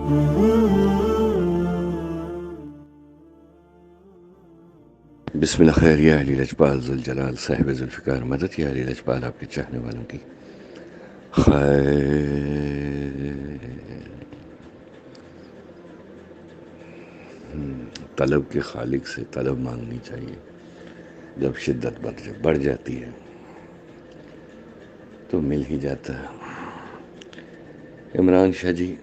بسم اللہ خیر یا علی لجپال ذوالجلال صاحب ذوالفقار مدد یا علی لجپال آپ کے چاہنے والوں کی خیر. طلب کے خالق سے طلب مانگنی چاہیے. جب شدت بڑھ جاتی ہے تو مل ہی جاتا ہے. عمران شاہ جی،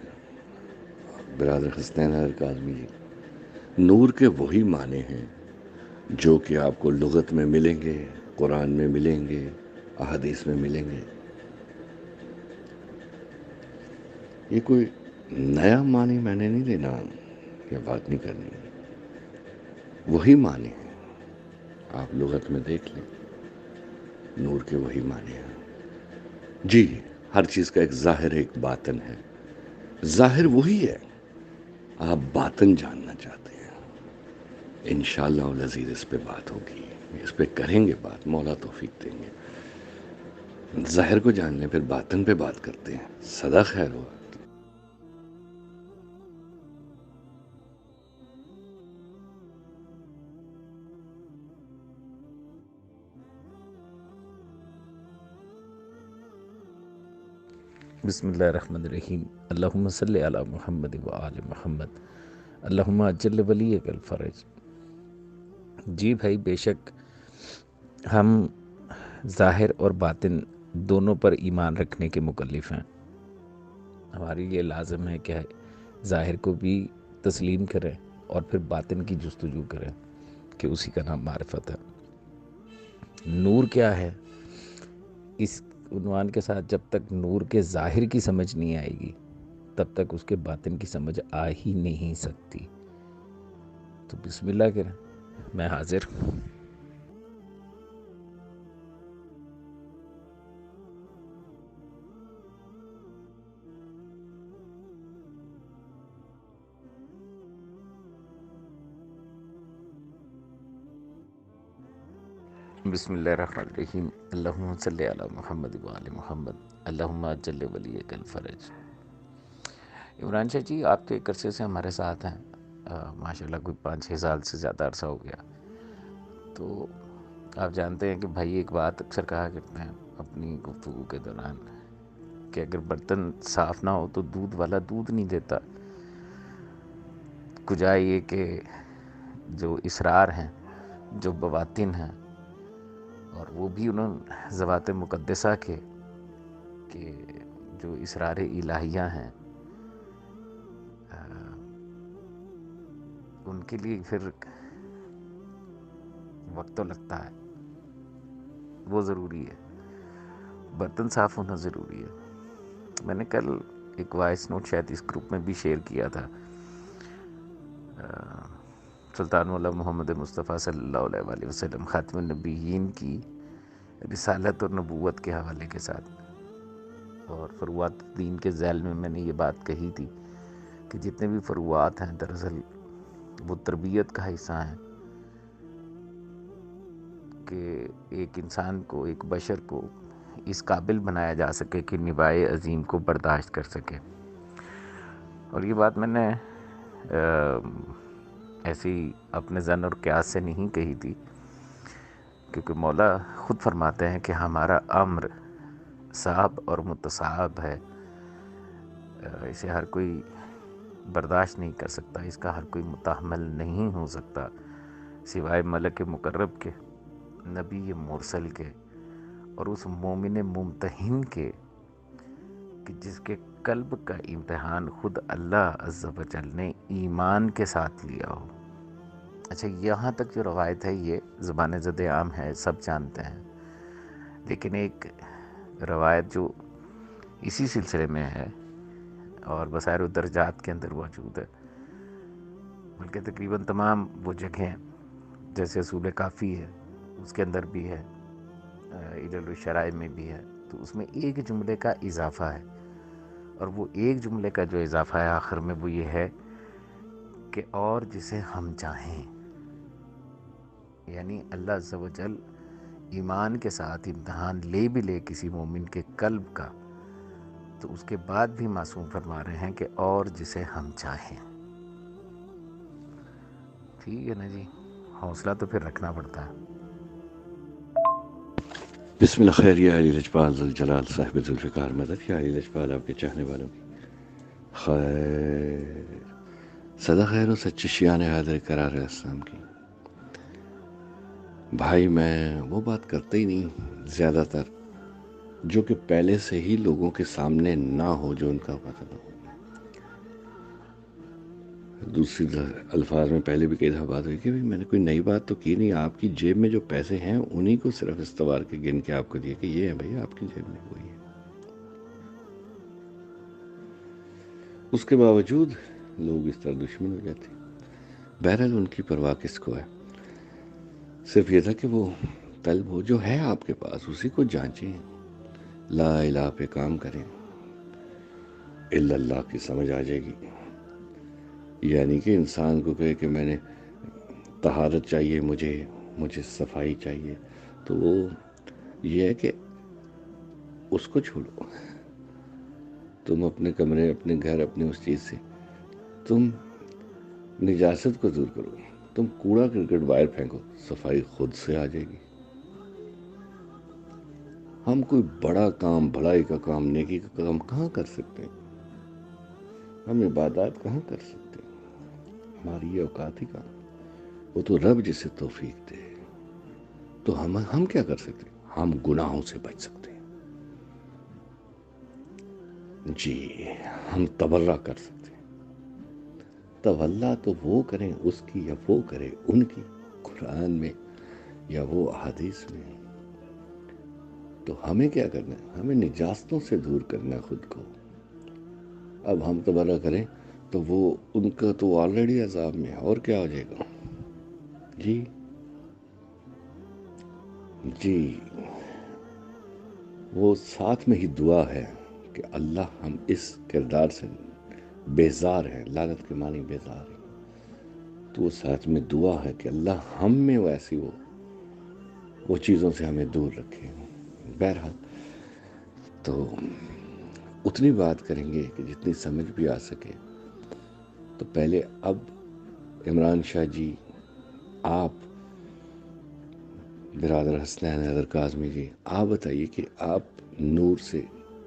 برادر حسنین کاظمی جی، نور کے وہی معنی ہیں جو کہ آپ کو لغت میں ملیں گے، قرآن میں ملیں گے، احادیث میں ملیں گے. یہ کوئی نیا معنی میں نے نہیں دینا یا بات نہیں کرنی. وہی معنی ہیں، آپ لغت میں دیکھ لیں، نور کے وہی معنی ہیں. جی، ہر چیز کا ایک ظاہر ایک باطن ہے. ظاہر وہی ہے، آپ باطن جاننا چاہتے ہیں. انشاءاللہ العزیز اس پہ بات ہوگی، اس پہ کریں گے بات، مولا توفیق دیں گے. ظاہر کو جان لیں، پھر باطن پہ بات کرتے ہیں. صدا خیر ہوا. بسم اللہ الرحمن الرحیم. اللہم صلی علی محمد و آل محمد. اللہم اجل ولیک الفرج. جی بھائی، بے شک ہم ظاہر اور باطن دونوں پر ایمان رکھنے کے مکلف ہیں. ہماری یہ لازم ہے کہ ظاہر کو بھی تسلیم کریں اور پھر باطن کی جستجو کریں کہ اسی کا نام معرفت ہے. نور کیا ہے؟ اس عنوان کے ساتھ جب تک نور کے ظاہر کی سمجھ نہیں آئے گی تب تک اس کے باطن کی سمجھ آ ہی نہیں سکتی. تو بسم اللہ کریں، میں حاضر. بسم اللہ الرحمن الرحیم. اللہم صلی علی محمد و آل محمد. اللہم اجل ولیک الفرج. عمران شاہ جی، آپ تو ایک عرصے سے ہمارے ساتھ ہیں، ماشاءاللہ کوئی 5-6 سال سے زیادہ عرصہ ہو گیا. تو آپ جانتے ہیں کہ بھائی ایک بات اکثر کہا کرتے ہیں اپنی گفتگو کے دوران کہ اگر برتن صاف نہ ہو تو دودھ والا دودھ نہیں دیتا. کجا یہ کہ جو اسرار ہیں، جو بواطن ہیں، اور وہ بھی انہوں ذوات مقدسہ کے کہ جو اسرار الہیہ ہیں، ان کے لیے پھر وقت تو لگتا ہے، وہ ضروری ہے. برتن صاف ہونا ضروری ہے. میں نے کل ایک وائس نوٹ شاید اس گروپ میں بھی شیئر کیا تھا، سلطان مولا محمد مصطفیٰ صلی اللہ علیہ وآلہ وسلم خاتم النبیین کی رسالت اور نبوت کے حوالے کے ساتھ. اور فروعات دین کے ذیل میں نے یہ بات کہی تھی کہ جتنے بھی فروعات ہیں دراصل وہ تربیت کا حصہ ہیں کہ ایک انسان کو، ایک بشر کو اس قابل بنایا جا سکے کہ نبائے عظیم کو برداشت کر سکے. اور یہ بات میں نے ایسی اپنے ظن اور قیاس سے نہیں کہی تھی، کیونکہ مولا خود فرماتے ہیں کہ ہمارا امر صعب اور متصعب ہے. اسے ہر کوئی برداشت نہیں کر سکتا، اس کا ہر کوئی متحمل نہیں ہو سکتا سوائے ملک مقرب کے، نبی مرسل کے، اور اس مومن ممتحن کے کہ جس کے قلب کا امتحان خود اللہ عز و جل نے ایمان کے ساتھ لیا ہو. اچھا، یہاں تک جو روایت ہے یہ زبان زد عام ہے، سب جانتے ہیں. لیکن ایک روایت جو اسی سلسلے میں ہے اور بسائر و درجات کے اندر موجود ہے، بلکہ تقریباً تمام وہ جگہیں جیسے اصول کافی ہے اس کے اندر بھی ہے، علل الشرائع میں بھی ہے، تو اس میں ایک جملے کا اضافہ ہے. اور وہ ایک جملے کا جو اضافہ ہے آخر میں وہ یہ ہے کہ اور جسے ہم چاہیں، یعنی اللہ عز و جل ایمان کے ساتھ امتحان لے بھی لے کسی مومن کے قلب کا تو اس کے بعد بھی معصوم فرما رہے ہیں کہ اور جسے ہم چاہیں. ٹھیک ہے نا جی، حوصلہ تو پھر رکھنا پڑتا ہے. بسم اللہ خیر. یا علی لجپال ذوالجلال صاحب ذوالفقار مدد. یا علی لجپال آپ کے چاہنے والوں کی خیر صدا خیر و سچی شیان حاضر قرار اسلام کی. بھائی میں وہ بات کرتا ہی نہیں زیادہ تر جو کہ پہلے سے ہی لوگوں کے سامنے نہ ہو، جو ان کا مطلب ہو. دوسری الفاظ میں پہلے بھی کئی دفعہ بات ہوئی کہ میں نے کوئی نئی بات تو کی نہیں. آپ کی جیب میں جو پیسے ہیں انہی کو صرف استوار کے گن کے آپ کو دیے کہ یہ ہے بھائی آپ کی جیب میں، وہی ہے. اس کے باوجود لوگ اس طرح دشمن ہو جاتے ہیں. بہرحال ان کی پرواہ کس کو ہے. صرف یہ تھا کہ وہ طلب ہو جو ہے آپ کے پاس اسی کو جانچیں، لا الہ پہ کام کریں، الا اللہ کی سمجھ آ جائے گی. یعنی کہ انسان کو کہے کہ میں نے طہارت چاہیے، مجھے صفائی چاہیے، تو وہ یہ ہے کہ اس کو چھوڑو. تم اپنے کمرے، اپنے گھر، اپنے اس چیز سے تم نجاست کو دور کرو. تم کوڑا کرکٹ باہر پھینکو، صفائی خود سے آ جائے گی. ہم کوئی بڑا کام، بھلائی کا کام، نیکی کا کام کہاں کر سکتے ہیں؟ ہم عبادات کہاں کر سکتے ہیں؟ ہماری یہ اوقات ہی کہاں. وہ تو رب جسے توفیق دے. تو ہم کیا کر سکتے ہیں؟ ہم گناہوں سے بچ سکتے ہیں جی. ہم تبرہ کر سکتے ہیں. تولا تو وہ کریں اس کی یا وہ کرے ان کی، قرآن میں یا وہ احادیث میں. تو ہمیں کیا کرنا ہے؟ ہمیں نجاستوں سے دور کرنا ہے خود کو. اب ہم تبرہ کریں تو وہ ان کا تو آلریڈی عذاب میں ہے، اور کیا ہو جائے گا. جی جی. وہ ساتھ میں ہی دعا ہے کہ اللہ ہم اس کردار سے بیزار ہیں. لعنت کے معنی بیزار ہیں. تو وہ ساتھ میں دعا ہے کہ اللہ ہم میں ویسی وہ چیزوں سے ہمیں دور رکھے. بہرحال تو اتنی بات کریں گے کہ جتنی سمجھ بھی آ سکے. تو پہلے اب عمران شاہ جی، آپ برادر حسنین حیدر کاظمی جی، آپ بتائیے کہ آپ نور سے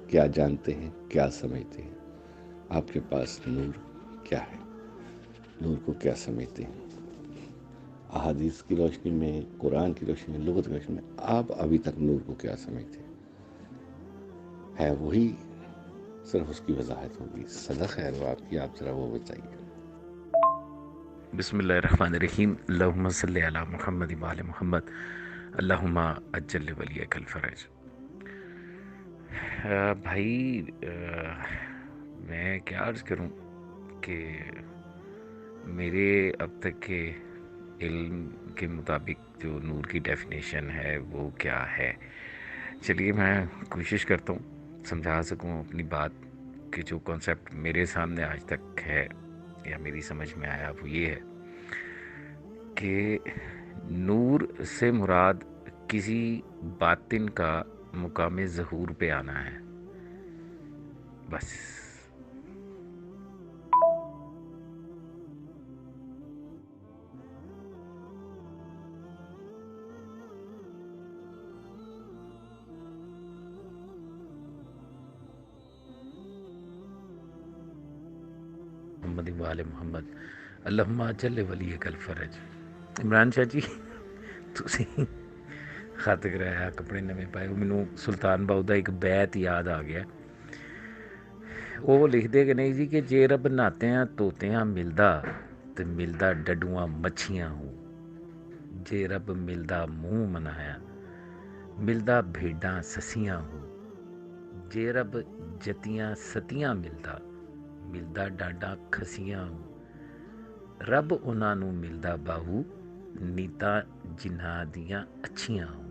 کیا جانتے ہیں، کیا سمجھتے ہیں. آپ کے پاس نور کیا ہے؟ نور کو کیا سمجھتے ہیں؟ احادیث کی روشنی میں، قرآن کی روشنی میں، لغت کی روشنی میں آپ ابھی تک نور کو کیا سمجھتے ہیں؟ ہے وہی، صرف اس کی وضاحت ہوگی. صدا خیر ہو آپ کی. آپ ذرا وہ بتائیے. بسم اللہ الرحمن الرحیم. اللہم صلی علی محمد و آل محمد. اللہم اجل ولیک الفرج. بھائی میں کیا عرض کروں کہ میرے اب تک کے علم کے مطابق جو نور کی ڈیفینیشن ہے وہ کیا ہے. چلیے میں کوشش کرتا ہوں سمجھا سکوں اپنی بات کہ جو کانسیپٹ میرے سامنے آج تک ہے یا میری سمجھ میں آیا وہ یہ ہے کہ نور سے مراد کسی باطن کا مقام ظہور پہ آنا ہے. بس محمد وآل محمد. اللہم اجل ولیک الفرج. عمران شاہ جی تسی خط کرایا کپڑے نویں پائے. مینوں سلطان باؤ دا ایک بیت یاد آ گیا. وہ لکھ دے کہ نہیں جی کہ جے رب نہاتیاں توتیاں ملدا تے ملدا ڈڈواں مچھیاں ہوں. جے رب ملدا منہ منایا ملدا بھیڈاں سسیاں ہوں. جے رب جتیاں ستیاں ملدا ملدا ڈاڈاں کھسیاں ہوں. رب انہاں نوں ملدا باہو نیتاں جنہاں دیاں اچھیاں ہوں.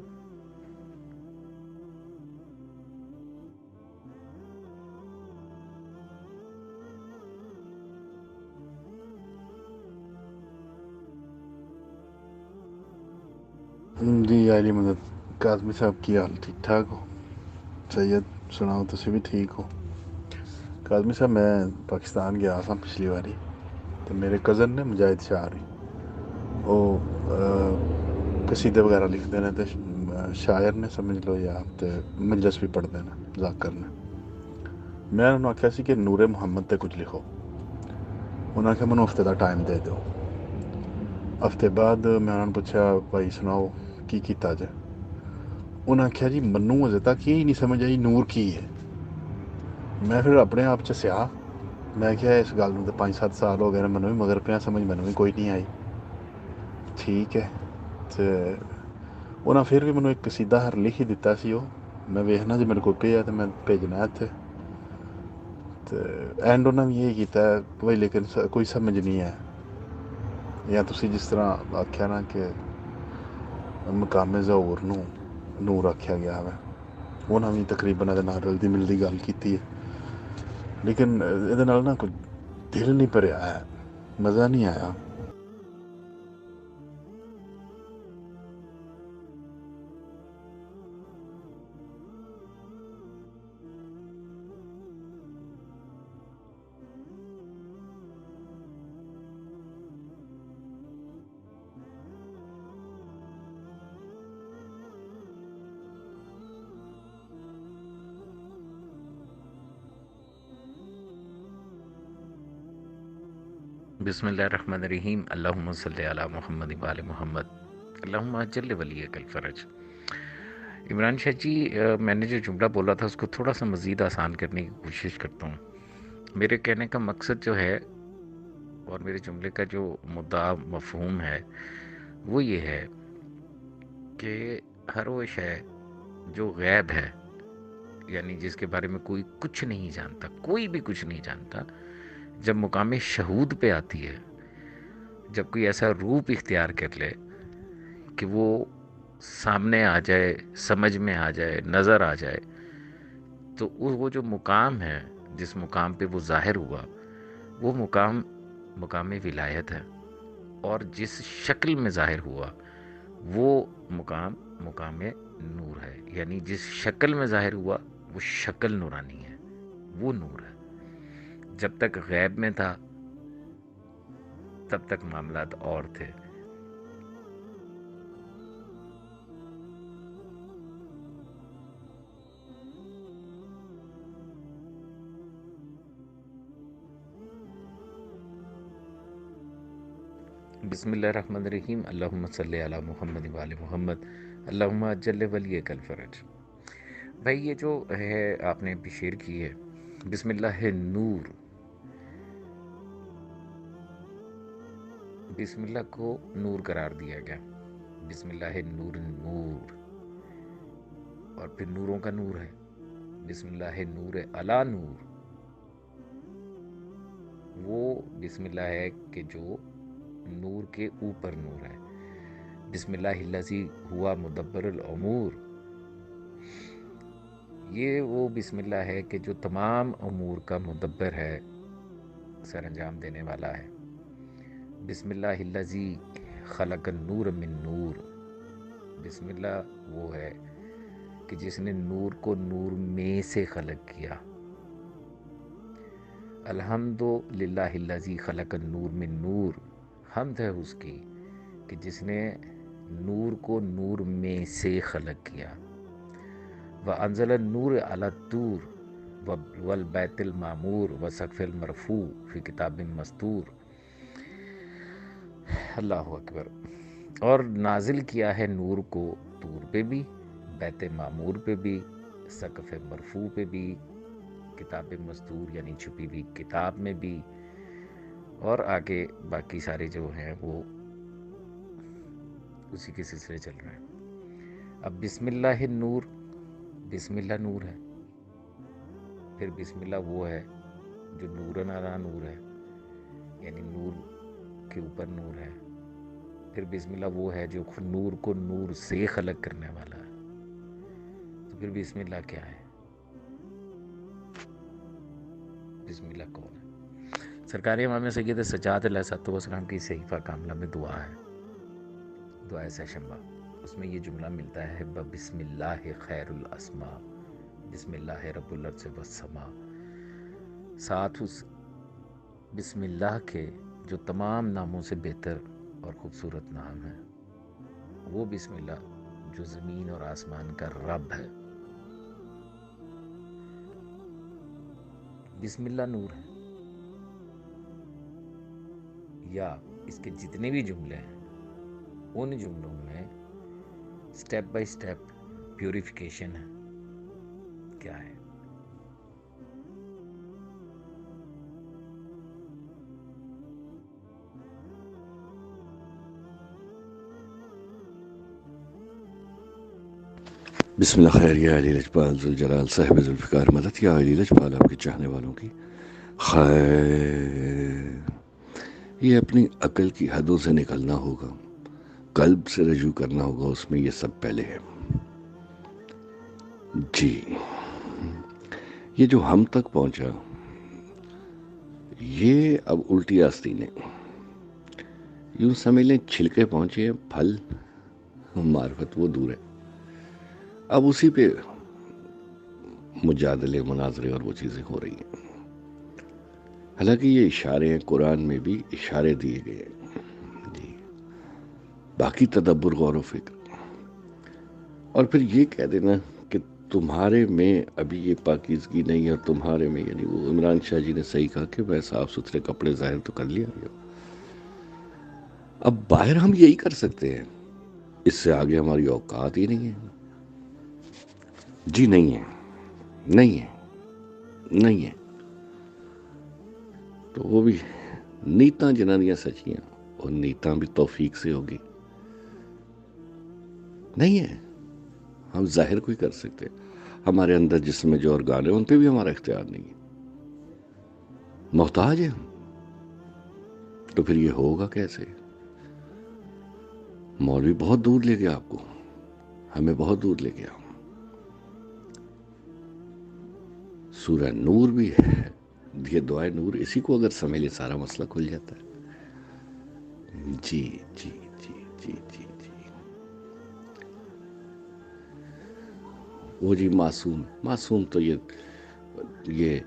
جی علی مدد کاظمی صاحب کی حال ٹھیک ٹھاک ہو؟ سید سناؤ تسی بھی ٹھیک ہو؟ کاظمی صاحب میں پاکستان گیا تھا پچھلی باری، تو میرے کزن نے مجاہد شاعری وہ قصیدے وغیرہ لکھتے ہیں، تو شاعر نے سمجھ لو یا تے مجلس بھی پڑھتے ہیں ذاکر نے. میں انہوں نے آخیا سی کہ نور محمد تے کچھ لکھو. انہوں نے آخیا مجھے ہفتے کا ٹائم دے دو. ہفتے بعد میں انہوں نے پوچھا بھائی سناؤ کی کیتا جائے. انہوں نے آخیا جی منوں اجے تک یہ نہیں سمجھ آئی نور کی ہے. میں پھر اپنے آپ چ سیا، میں کیا اس گل میں تو 5-7 سال ہو گئے مینوں بھی مگر پیا سمجھ مینوں بھی کوئی نہیں آئی. ٹھیک ہے، تو انہیں پھر بھی مینوں ایک قصیدہ ہر لکھ ہی دیتا سی. وہ میں ویکھنا جی میرے کو پیا تو میں بھیجنا اتنے. تو اینڈ انہیں بھی یہی کیتا ہے بھائی لیکن کوئی سمجھ نہیں ہے. یا تسی جس طرح آکھیا نا کہ مقام ظہور نو نور آکھیا گیا ہے، انہاں بھی تقریباً ادھے نال رلدی ملدی گل کیتی ہے، لیکن یہ نا کوئی دل نہیں بھریا ہے، مزہ نہیں آیا. بسم اللہ الرحمن الرحیم. اللہم صلی علی محمد وآل محمد. اللہم اجل ولیک الفرج. عمران شاہ جی، میں نے جو جملہ بولا تھا اس کو تھوڑا سا مزید آسان کرنے کی کوشش کرتا ہوں. میرے کہنے کا مقصد جو ہے اور میرے جملے کا جو مدعا مفہوم ہے وہ یہ ہے کہ ہر وہ شے جو غیب ہے، یعنی جس کے بارے میں کوئی کچھ نہیں جانتا، کوئی بھی کچھ نہیں جانتا، جب مقام شہود پہ آتی ہے، جب کوئی ایسا روپ اختیار کر لے کہ وہ سامنے آ جائے، سمجھ میں آ جائے، نظر آ جائے، تو وہ جو مقام ہے، جس مقام پہ وہ ظاہر ہوا، وہ مقام مقام ولایت ہے. اور جس شکل میں ظاہر ہوا وہ مقام مقام نور ہے. یعنی جس شکل میں ظاہر ہوا وہ شکل نورانی ہے، وہ نور ہے. جب تک غیب میں تھا تب تک معاملات اور تھے. بسم اللہ الرحمن الرحیم. اللہم صلی علی محمد وآل محمد. اللہم اجل ولیک الفرج. بھائی یہ جو ہے آپ نے بھی شعر کی ہے، بسم اللہ نور، بسم اللہ کو نور قرار دیا گیا. بسم اللہ نور نور، اور پھر نوروں کا نور ہے. بسم اللہ نور علی نور، وہ بسم اللہ ہے کہ جو نور کے اوپر نور ہے. بسم اللہ الذی ہوا مدبر الامور، یہ وہ بسم اللہ ہے کہ جو تمام امور کا مدبر ہے، سر انجام دینے والا ہے. بسم اللہ الذی خلق النور من نور، بسم اللہ وہ ہے کہ جس نے نور کو نور میں سے خلق کیا. الحمد للہ الذی خلق النور من نور، حمد ہے اس کی کہ جس نے نور کو نور میں سے خلق کیا. وَأَنزَلَ النُّورَ عَلَى الطُّورِ وَالْبَيْتِ الْمَعْمُورِ وَالسَّقْفِ الْمَرْفُوعِ فِي کتاب مَسْطُورٍ. اللہ اکبر. اور نازل کیا ہے نور کو طور پہ بھی، بیت معمور پہ بھی، سقف مرفوع پہ بھی، کتاب مستور یعنی چھپی ہوئی کتاب میں بھی، اور آگے باقی سارے جو ہیں وہ اسی کے سلسلے چل رہے ہیں. اب بسم اللہ نور، بسم اللہ نور ہے، پھر بسم اللہ وہ ہے جو نورن علی نور ہے، یعنی نور کے اوپر نور ہے. پھر بسم اللہ وہ ہے جو نور کو نور سے خلق کرنے والا ہے. تو پھر بسم اللہ کیا ہے؟ بسم اللہ کون ہے؟ سرکار امام سید سجاد علیہ السلام کی صحیفہ کاملہ میں دعا ہے، دعائے سیشنبہ. اس میں یہ جملہ ملتا ہے بسم اللہ خیر الاسماء، بسم اللہ رب الارض والسماء. ساتھ اس بسم اللہ کے جو تمام ناموں سے بہتر اور خوبصورت نام ہے، وہ بسم اللہ جو زمین اور آسمان کا رب ہے۔ بسم اللہ نور ہے، یا اس کے جتنے بھی جملے ہیں ان جملوں میں سٹیپ بائی سٹیپ پیوریفیکیشن ہے۔ کیا ہے؟ بسم اللہ خیر یا علی لجپال ذوالجلال صاحب ذوالفقار مدد، یا علی لجپال آپ کے چاہنے والوں کی خیر۔ یہ اپنی عقل کی حدوں سے نکلنا ہوگا، قلب سے رجوع کرنا ہوگا، اس میں یہ سب پہلے ہے۔ جی، یہ جو ہم تک پہنچا، یہ اب الٹی آستینیں، یوں سمجھ لیں چھلکے پہنچے، پھل معرفت وہ دور ہے۔ اب اسی پہ مجادلے، مناظرے اور وہ چیزیں ہو رہی ہیں۔ حالانکہ یہ اشارے ہیں، قرآن میں بھی اشارے دیے گئے ہیں جی، باقی تدبر، غور و فکر، اور پھر یہ کہہ دینا کہ تمہارے میں ابھی یہ پاکیزگی نہیں ہے، اور تمہارے میں، یعنی وہ عمران شاہ جی نے صحیح کہا کہ میں صاف ستھرے کپڑے ظاہر تو کر لیا گیا، اب باہر ہم یہی کر سکتے ہیں، اس سے آگے ہماری اوقات ہی نہیں ہے جی، نہیں ہے، نہیں ہے، نہیں ہے۔ تو وہ بھی نیتاں جنہاں دیاں سچیاں، اور نیتاں بھی توفیق سے ہوگی، نہیں ہے، ہم ظاہر کوئی کر سکتے، ہمارے اندر جسم میں جو ارگان ہیں ان پہ بھی ہمارا اختیار نہیں ہے، محتاج ہیں ہم، تو پھر یہ ہوگا کیسے؟ مولوی بہت دور لے گیا آپ کو، ہمیں بہت دور لے گیا۔ سورہ نور بھی ہے، یہ دعائے نور، اسی کو اگر سمجھ لے سارا مسئلہ کھل جاتا ہے۔ جی جی جی جی جی جی، وہ جی معصوم، معصوم تو یہ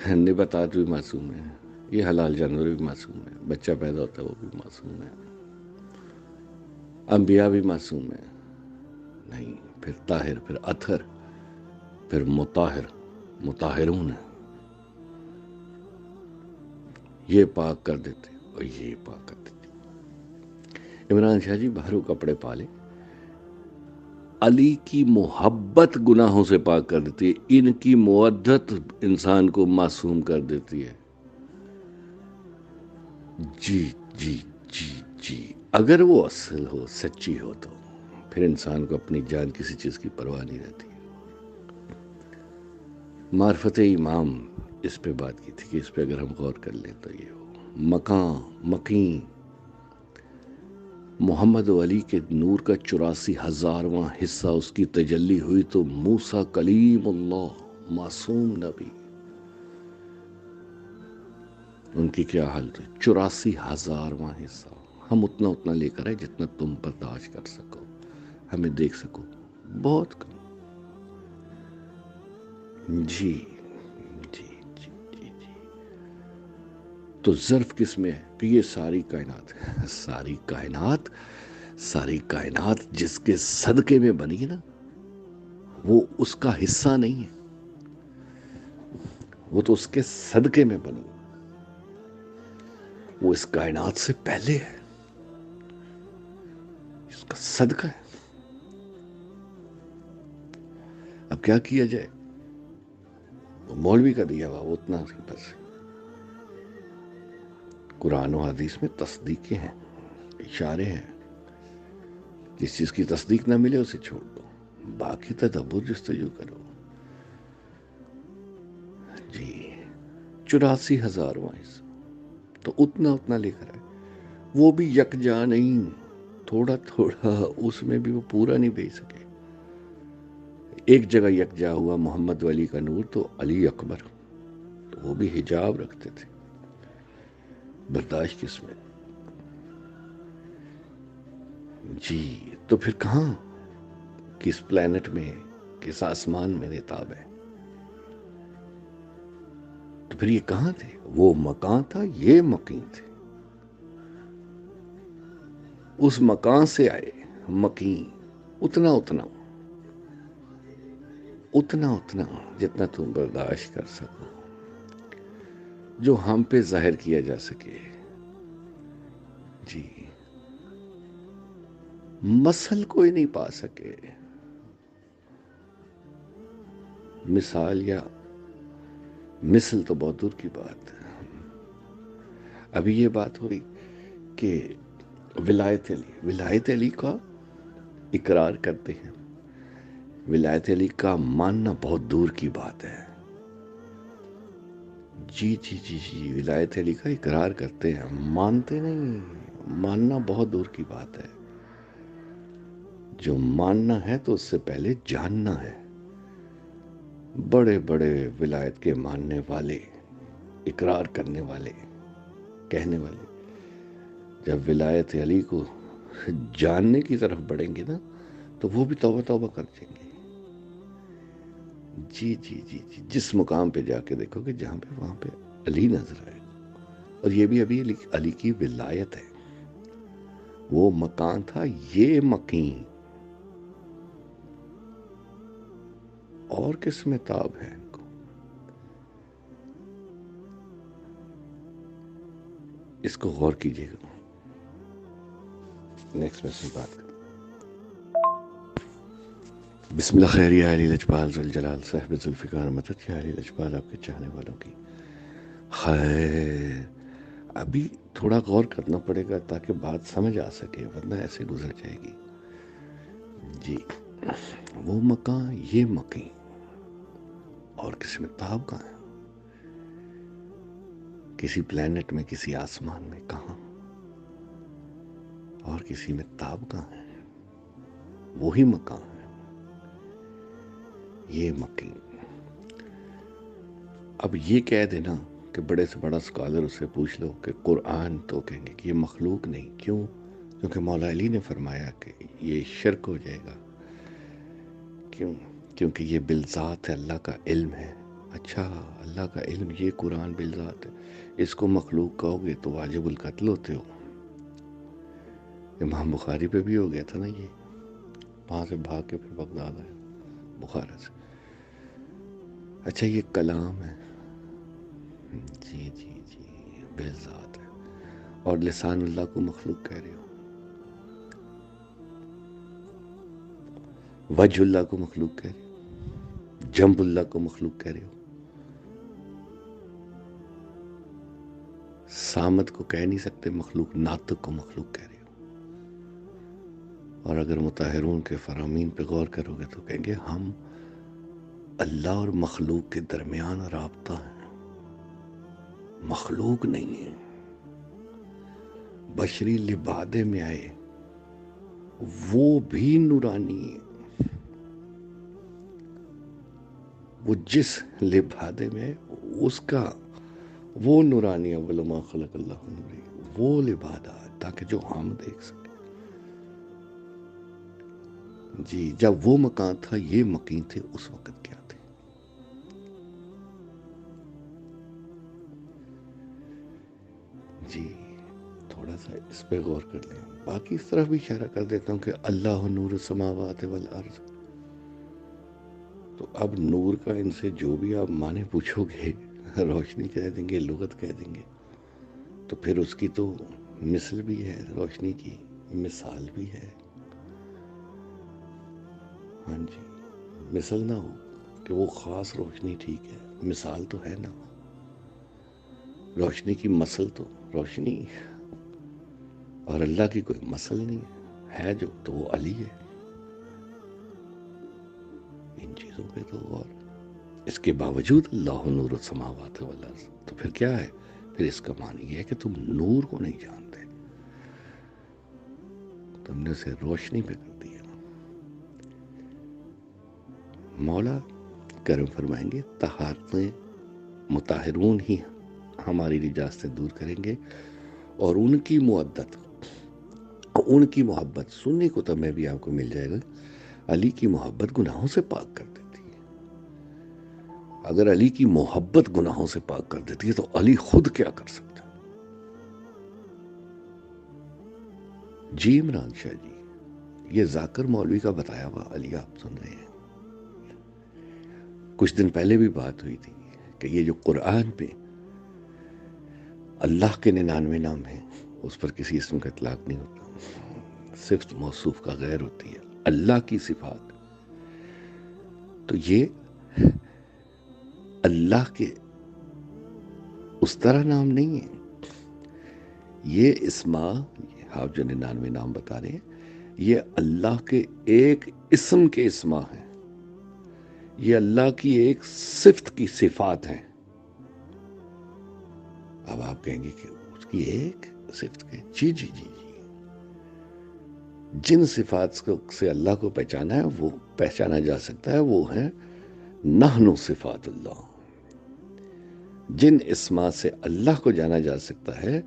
نباتات بھی معصوم ہے، یہ حلال جانور بھی معصوم ہے، بچہ پیدا ہوتا ہے وہ بھی معصوم ہے، انبیاء بھی معصوم ہے، نہیں، پھر طاہر، پھر اطہر، پھر مطہر، مطہرون ہے، یہ پاک کر دیتے اور یہ پاک کر دیتے۔ عمران شاہ جی باہروں کپڑے پالے، علی کی محبت گناہوں سے پاک کر دیتی ہے، ان کی مودت انسان کو معصوم کر دیتی ہے۔ جی جی جی جی، اگر وہ اصل ہو، سچی ہو، تو پھر انسان کو اپنی جان کسی چیز کی پرواہ نہیں رہتی۔ معرفت امام اس پہ بات کی تھی کہ اس پہ اگر ہم غور کر لیں تو یہ ہو مکان، مکین، محمد و علی کے نور کا 84,000واں حصہ اس کی تجلی ہوئی تو موسیٰ کلیم اللہ، معصوم نبی، ان کی کیا حالت ہے؟ 84,000واں حصہ، ہم اتنا لے کر آئے جتنا تم برداشت کر سکو، ہمیں دیکھ سکو، بہت کم۔ جی جی جی جی جی، تو ظرف کس میں ہے کہ یہ ساری کائنات، ساری کائنات، ساری کائنات جس کے صدقے میں بنی نا، وہ اس کا حصہ نہیں ہے، وہ تو اس کے صدقے میں بنی، وہ اس کائنات سے پہلے ہے، اس کا صدقہ ہے۔ اب کیا کیا جائے؟ وہ مولوی کا دیا ہوا اتنا ہی بس۔ قرآن و حدیث میں تصدیقیں ہیں، اشارے ہیں، جس چیز کی تصدیق نہ ملے اسے چھوڑ دو، باقی تدبر جستجو کرو۔ جی 84,000واں حصہ، تو اتنا لے کر آئے، وہ بھی یکجا نہیں، تھوڑا تھوڑا، اس میں بھی وہ پورا نہیں بھیج سکے۔ ایک جگہ یکجا ہوا محمد ولی کا نور تو علی اکبر، تو وہ بھی حجاب رکھتے تھے، برداشت کس میں؟ جی، تو پھر کہاں، کس پلانٹ میں، کس آسمان میں نتاب ہے؟ تو پھر یہ کہاں تھے؟ وہ مکان تھا، یہ مکین تھے. اس مکان سے آئے مکین، اتنا اتنا اتنا اتنا جتنا تم برداشت کر سکو، جو ہم پہ ظاہر کیا جا سکے. جی مثل کوئی نہیں پا سکے، مثال یا مثل تو بہت دور کی بات ہے. ابھی یہ بات ہوئی کہ ولایت علی کا اقرار کرتے ہیں، ولایت علی کا ماننا بہت دور کی بات ہے. جی جی جی جی ولایت علی کا اقرار کرتے ہیں، مانتے نہیں. ماننا بہت دور کی بات ہے. جو ماننا ہے تو اس سے پہلے جاننا ہے. بڑے بڑے ولایت کے ماننے والے، اقرار کرنے والے، کہنے والے، جب ولایت علی کو جاننے کی طرف بڑھیں گے نا تو وہ بھی توبہ توبہ کر جائیں گے. جی جی جی جی جس مقام پہ جا کے دیکھو گے جہاں پہ، وہاں پہ علی نظر آئے گا. اور یہ بھی ابھی علی کی ولایت ہے. وہ مکان تھا، یہ مکین. اور کس میں تاب ہے ان کو؟ اس کو غور کیجیے گا. نیکسٹ میں سے بات کریں. بسم اللہ خیر یا علی لجپال ذوالجلال صاحب ذوالفقار مدد. یا علی لجپال آپ کے چاہنے والوں کی خیر. ابھی تھوڑا غور کرنا پڑے گا تاکہ بات سمجھ آ سکے، ورنہ ایسے گزر جائے گی. جی وہ مکان، یہ مکین، اور کسی میں تاب کہاں ہے؟ کسی پلانٹ میں، کسی آسمان میں، کہاں؟ اور کسی میں تاب کہاں ہے؟ وہی مکان ہے، یہ مکین. اب یہ کہہ دینا کہ بڑے سے بڑا اسکالر اسے پوچھ لو کہ قرآن، تو کہیں گے کہ یہ مخلوق نہیں. کیوں؟ کیونکہ مولا علی نے فرمایا کہ یہ شرک ہو جائے گا. کیوں؟ کیونکہ یہ بالذات ہے، اللہ کا علم ہے. اچھا اللہ کا علم، یہ قرآن بالذات ہے، اس کو مخلوق کہو گے تو واجب القتل ہوتے ہو. امام بخاری پہ بھی ہو گیا تھا نا یہ، وہاں سے بھاگ کے پھر بغداد آیا بخارا سے. اچھا یہ کلام ہے، جی جی جی بالذات ہے. اور لسان اللہ کو مخلوق کہہ رہے ہو، وجہ اللہ کو مخلوق کہہ رہے ہو، جنب اللہ کو مخلوق کہہ رہے ہو. سامت کو کہہ نہیں سکتے مخلوق، ناطق کو مخلوق کہہ رہے ہو. اور اگر مطہرون کے فرامین پہ غور کرو گے تو کہیں گے ہم اللہ اور مخلوق کے درمیان رابطہ ہے، مخلوق نہیں ہے. بشری لبادے میں آئے، وہ بھی نورانی ہے. وہ جس لبادے میں ہے اس کا وہ نورانی اول ما خلق اللہ نوری، وہ لبادہ تاکہ جو ہم دیکھ سکیں. جی جب وہ مکان تھا، یہ مکین تھے، اس وقت کیا تھے؟ جی تھوڑا سا اس پہ غور کر لیں. باقی اس طرح بھی اشارہ کر دیتا ہوں کہ اللہ نور السماوات والارض. تو اب نور کا ان سے جو بھی آپ معنی پوچھو گے، روشنی کہہ دیں گے، لغت کہہ دیں گے، تو پھر اس کی تو مثل بھی ہے، روشنی کی مثال بھی ہے. ہاں جی مثل نہ ہو کہ وہ خاص روشنی ٹھیک ہے، مثال تو ہے نا. روشنی کی مثل تو روشنی، اور اللہ کی کوئی مثل نہیں ہے جو تو وہ علی ہے. ان چیزوں پہ تو غور. اس کے باوجود اللہ نور السماوات والارض، تو پھر کیا ہے؟ پھر اس کا معنی یہ ہے کہ تم نور کو نہیں جانتے، تم نے اسے روشنی پہ کر دیا. مولا کرم فرمائیں گے طہارتیں مطہرون ہی ہماری نجات سے دور کریں گے، اور ان کی مودت، ان کی محبت. سننے کو تو میں بھی آپ کو مل جائے گا، علی کی محبت گناہوں سے پاک کر دیتی ہے. اگر علی کی محبت گناہوں سے پاک کر دیتی ہے تو علی خود کیا کر سکتا ہے؟ جی عمران شاہ جی، یہ ذاکر مولوی کا بتایا ہوا علی آپ سن رہے ہیں۔ کچھ دن پہلے بھی بات ہوئی تھی کہ یہ جو قرآن پہ اللہ کے 99 نام ہیں اس پر کسی اسم کا اطلاق نہیں ہوتا، صفت موصوف کا غیر ہوتی ہے، اللہ کی صفات۔ تو یہ اللہ کے اس طرح نام نہیں ہے، یہ اسما آپ جو 99 نام بتا رہے ہیں یہ اللہ کے ایک اسم کے اسما ہیں، یہ اللہ کی ایک صفت کی صفات ہیں۔ اب آپ کہیں گے کہ اس کی ایک صفت کے، جی جی جی جی، جن صفات سے اللہ کو پہچانا ہے وہ پہچانا جا سکتا ہے وہ ہیں نحن صفات اللہ۔ جن اسما سے اللہ کو جانا جا سکتا ہے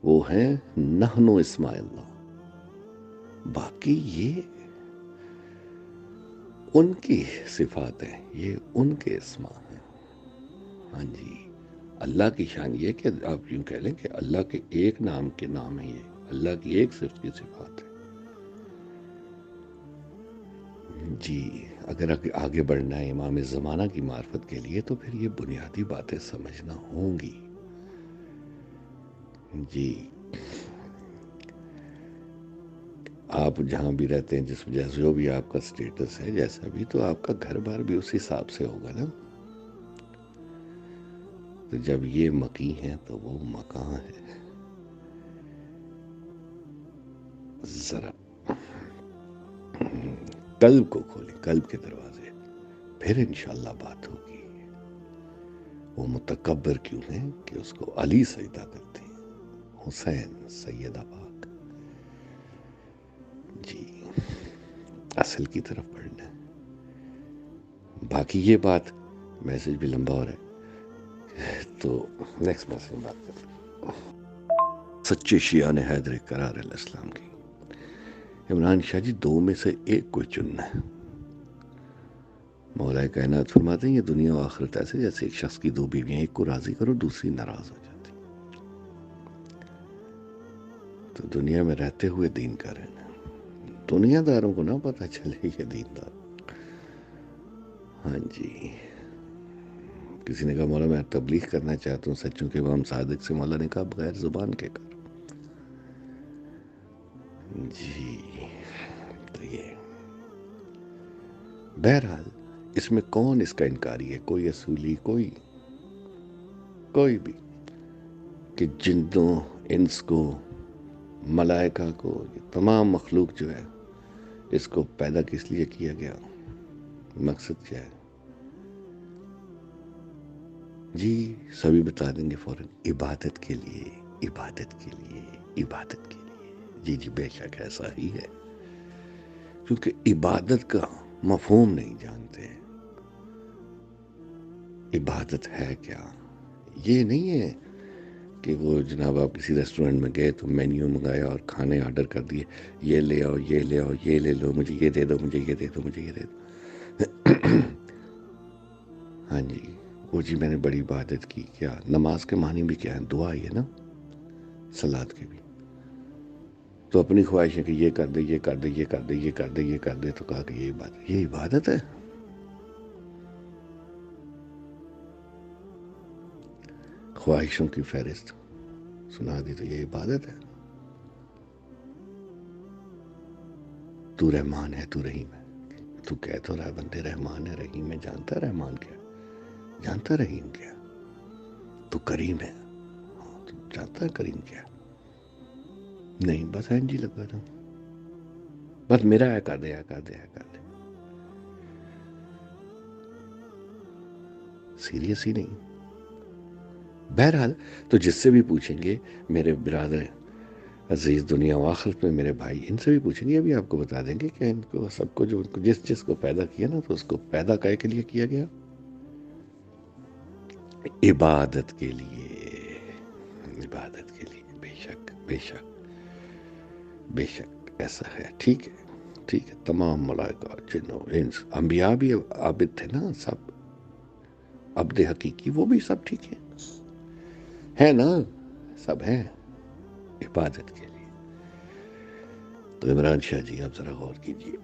وہ ہیں نحن اسماء اللہ۔ باقی یہ ان کی صفات ہیں، یہ ان کے اسما ہیں۔ ہاں جی، اللہ کی شان یہ کہ آپ یوں کہہ لیں کہ اللہ کے ایک نام کے نام ہے، یہ اللہ کی ایک صفت کی صفات ہے۔ جی اگر آگے بڑھنا ہے امام زمانہ کی معرفت کے لیے تو پھر یہ بنیادی باتیں سمجھنا ہوں گی۔ جی آپ جہاں بھی رہتے ہیں، جیسا جو بھی آپ کا سٹیٹس ہے، جیسا بھی، تو آپ کا گھر بار بھی اس حساب سے ہوگا نا۔ تو جب یہ مکی ہے تو وہ مکان ہے۔ ذرا قلب کو کھولیں، قلب کے دروازے، پھر انشاءاللہ بات ہوگی۔ وہ متکبر کیوں ہیں کہ اس کو علی سجدہ کرتے ہیں، حسین سیدہ پاک۔ جی اصل کی طرف بڑھنا ہے۔ باقی یہ بات، میسج بھی لمبا ہو رہا ہے تو نیکسٹ میسج میں بات کرتے ہیں۔ سچے شیعہ نے حیدر کرار علیہ السلام کی۔ عمران شاہ جی دو میں سے ایک کو چننا ہے۔ مولا کائنات فرماتے ہیں یہ دنیا و آخرت ایسے جیسے ایک شخص کی دو بیویاں، ایک کو راضی کرو دوسری ناراض ہو جاتی۔ تو دنیا میں رہتے ہوئے دین کا رہنا، دنیا داروں کو نہ پتہ چلے یہ دین دار۔ ہاں جی، کسی نے کہا مولا میں تبلیغ کرنا چاہتا ہوں سچوں کے امام صادق سے۔ مولا نے کہا بغیر زبان کے کر۔ جی تو یہ بہرحال اس میں کون اس کا انکاری ہے؟ کوئی اصولی، کوئی بھی، کہ جنوں انس کو، ملائکہ کو، یہ تمام مخلوق جو ہے اس کو پیدا کس لیے کیا گیا، مقصد کیا ہے؟ جی سبھی بتا دیں گے فوراً، عبادت کے لیے، عبادت کے لیے، عبادت کے لیے۔ جی جی بے شک ایسا ہی ہے، کیونکہ عبادت کا مفہوم نہیں جانتے۔ عبادت ہے کیا؟ یہ نہیں ہے کہ وہ جناب آپ کسی ریسٹورنٹ میں گئے تو مینیو منگایا اور کھانے آرڈر کر دیے، یہ لے آؤ، یہ لے آؤ، یہ لے لو، مجھے یہ دے دو، مجھے یہ دے دو، مجھے یہ دے دو۔ ہاں جی، وہ جی میں نے بڑی عبادت کی۔ کیا نماز کے معنی بھی کیا ہے؟ دعا ہی ہے نا، صلات کے بھی۔ تو اپنی خواہش ہے کہ یہ کر دے، یہ کر دے، یہ کر دے، یہ کر دے، یہ کر دے، تو کہا کہ یہ عبادت ہے؟ خواہشوں کی فہرست سنا دی تو یہ عبادت ہے؟ تو رحمان ہے، تو رحیم ہے، تو کہہ تو رہا بندے رحمان ہے رحیم ہے، جانتا ہے رحمان کیا، جانتا ہے رحیم کیا؟ تو کریم ہے، تو جانتا ہے کریم کیا؟ نہیں، بس این جی لگا تھا، بس میرا ہے کر دے، کر دے، کر دے، سیریس ہی نہیں۔ بہرحال تو جس سے بھی پوچھیں گے میرے برادر عزیز دنیا و آخرت میں میرے بھائی، ان سے بھی پوچھیں گے، ابھی آپ کو بتا دیں گے کہ ان کو سب کو جو جس کو پیدا کیا نا، تو اس کو پیدا کائے کے لیے کیا گیا؟ عبادت کے لیے، عبادت کے لیے۔ بے شک بے شک بے شک ایسا ہے۔ ٹھیک ہے، ٹھیک ہے، تمام ملائکہ، جنوں، انس، انبیاء بھی عابد تھے نا سب۔ عبد حقیقی، وہ بھی سب ٹھیک ہے نا، سب ہیں عبادت کے لیے. تو عمران شاہ جی آپ ذرا غور کیجیے،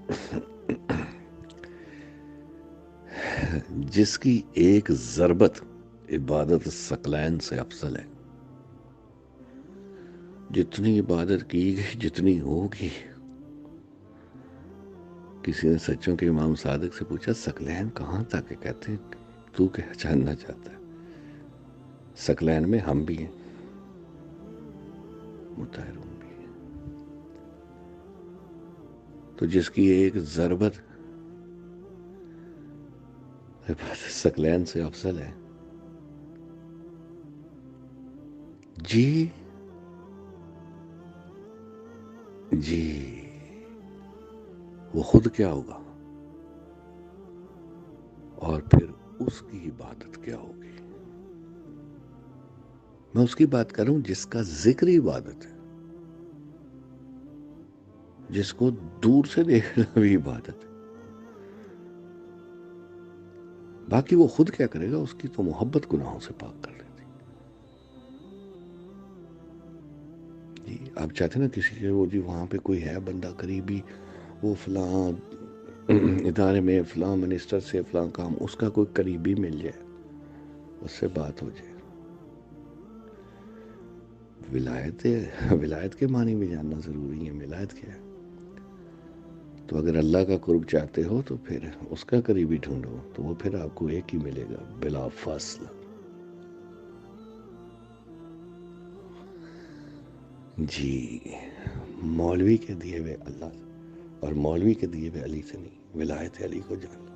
جس کی ایک ضربت عبادت ثقلین سے افضل ہے. جتنی عبادت کی گئی جتنی ہوگی. کسی نے سچوں کے امام صادق سے پوچھا ثقلین کہاں تک ہے؟ کہتے ہیں تو کیا جاننا چاہتا ہے، ثقلین میں ہم بھی ہیں، مطہرون بھی ہیں. تو جس کی ایک ضربت عبادت ثقلین سے افضل ہے، جی وہ خود کیا ہوگا اور پھر اس کی عبادت کیا ہوگی. میں اس کی بات کروں جس کا ذکر عبادت ہے، جس کو دور سے دیکھنا بھی عبادت ہے. باقی وہ خود کیا کرے گا، اس کی تو محبت گناہوں سے پاک کر دیتی. جی آپ چاہتے نا کسی کے وہ جی وہاں پہ کوئی ہے بندہ قریبی، وہ فلاں ادارے میں فلاں منسٹر سے فلاں کام، اس کا کوئی قریبی مل جائے، اس سے بات ہو جائے. ولایت کے معنی بھی جاننا ضروری ہے. ولایت کیا ہے؟ تو اگر اللہ کا قرب چاہتے ہو تو پھر اس کا قریبی ڈھونڈو، تو وہ پھر آپ کو ایک ہی ملے گا بلا فاصل. جی مولوی کے دیے ہوئے اللہ اور مولوی کے دیے ہوئے علی سے نہیں، ولایت علی کو جان لو.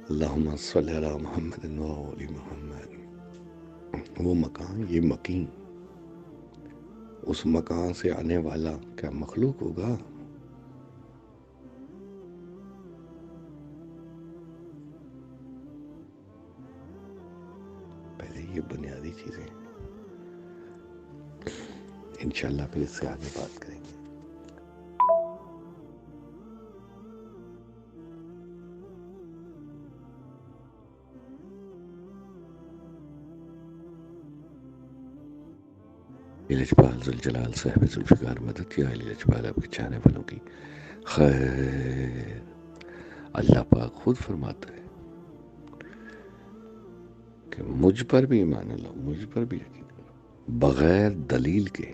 اللہم صلی علی محمد و آل محمد. وہ مکان، یہ مکین، اس مکان سے آنے والا کیا مخلوق ہوگا؟ پہلے یہ بنیادی چیزیں، انشاءاللہ پھر اس سے آگے بات کریں گے. لجپال ذوالجلال صاحب ذوالفقار مدد یا علی لجپال آپ کے چاہنے والوں کی خیر. اللہ پاک خود فرماتا ہے کہ مجھ پر بھی ایمان لو، مجھ پر بھی یقین کرو بغیر دلیل کے.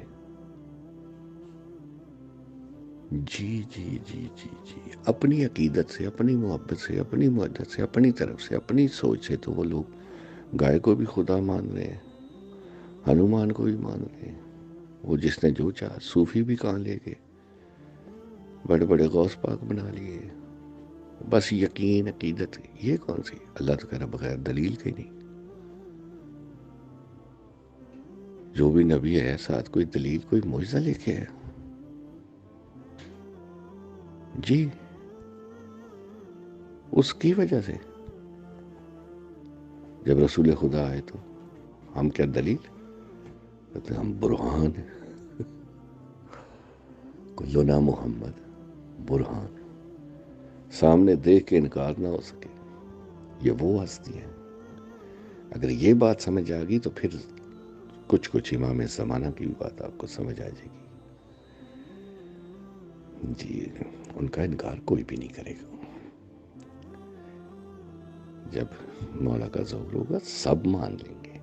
جی اپنی عقیدت سے، اپنی محبت سے، اپنی مودت سے، اپنی طرف سے، اپنی سوچ سے تو وہ لوگ گائے کو بھی خدا مان رہے ہیں، ہنومان کو بھی مان رہے ہیں. وہ جس نے جو چاہا، صوفی بھی کہاں لے گئے، بڑے بڑے غوث پاک بنا لیے. بس یقین عقیدت یہ کون سی؟ اللہ تو کہہ رہا بغیر دلیل کے نہیں. جو بھی نبی ہے ساتھ کوئی دلیل، کوئی معجزہ لے کے ہے. جی اس کی وجہ سے جب رسول خدا آئے تو ہم کیا دلیل کہتے ہیں؟ ہم برہان ہیں. کلنا محمد برہان، سامنے دیکھ کے انکار نہ ہو سکے. یہ وہ ہستی ہے. اگر یہ بات سمجھ آ گئی تو پھر کچھ امام زمانہ کی بھی بات آپ کو سمجھ آ جائے گی. جی ان کا انکار کوئی بھی نہیں کرے گا. جب مولا کا ظہور ہوگا سب مان لیں گے.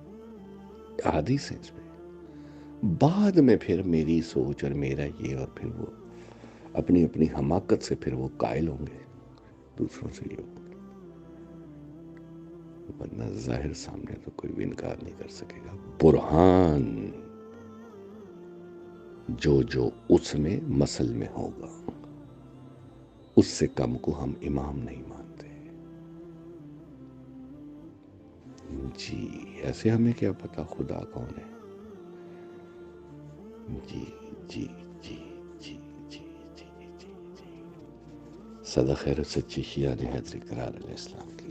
حدیث ہے اس پہ. بعد میں پھر میری سوچ اور میرا یہ اور پھر وہ اپنی اپنی حماقت سے پھر وہ قائل ہوں گے دوسروں سے یہ ہوگا. ورنہ ظاہر سامنے تو کوئی بھی انکار نہیں کر سکے گا. برہان جو اس میں مسل میں ہوگا، اس سے کم کو ہم امام نہیں مانتے. جی ایسے ہمیں کیا پتا خدا کون ہے. جی جی جی جی جی جی جی جی صدا خیر سچی شیعہ نے حیدر قرار علیہ السلام کی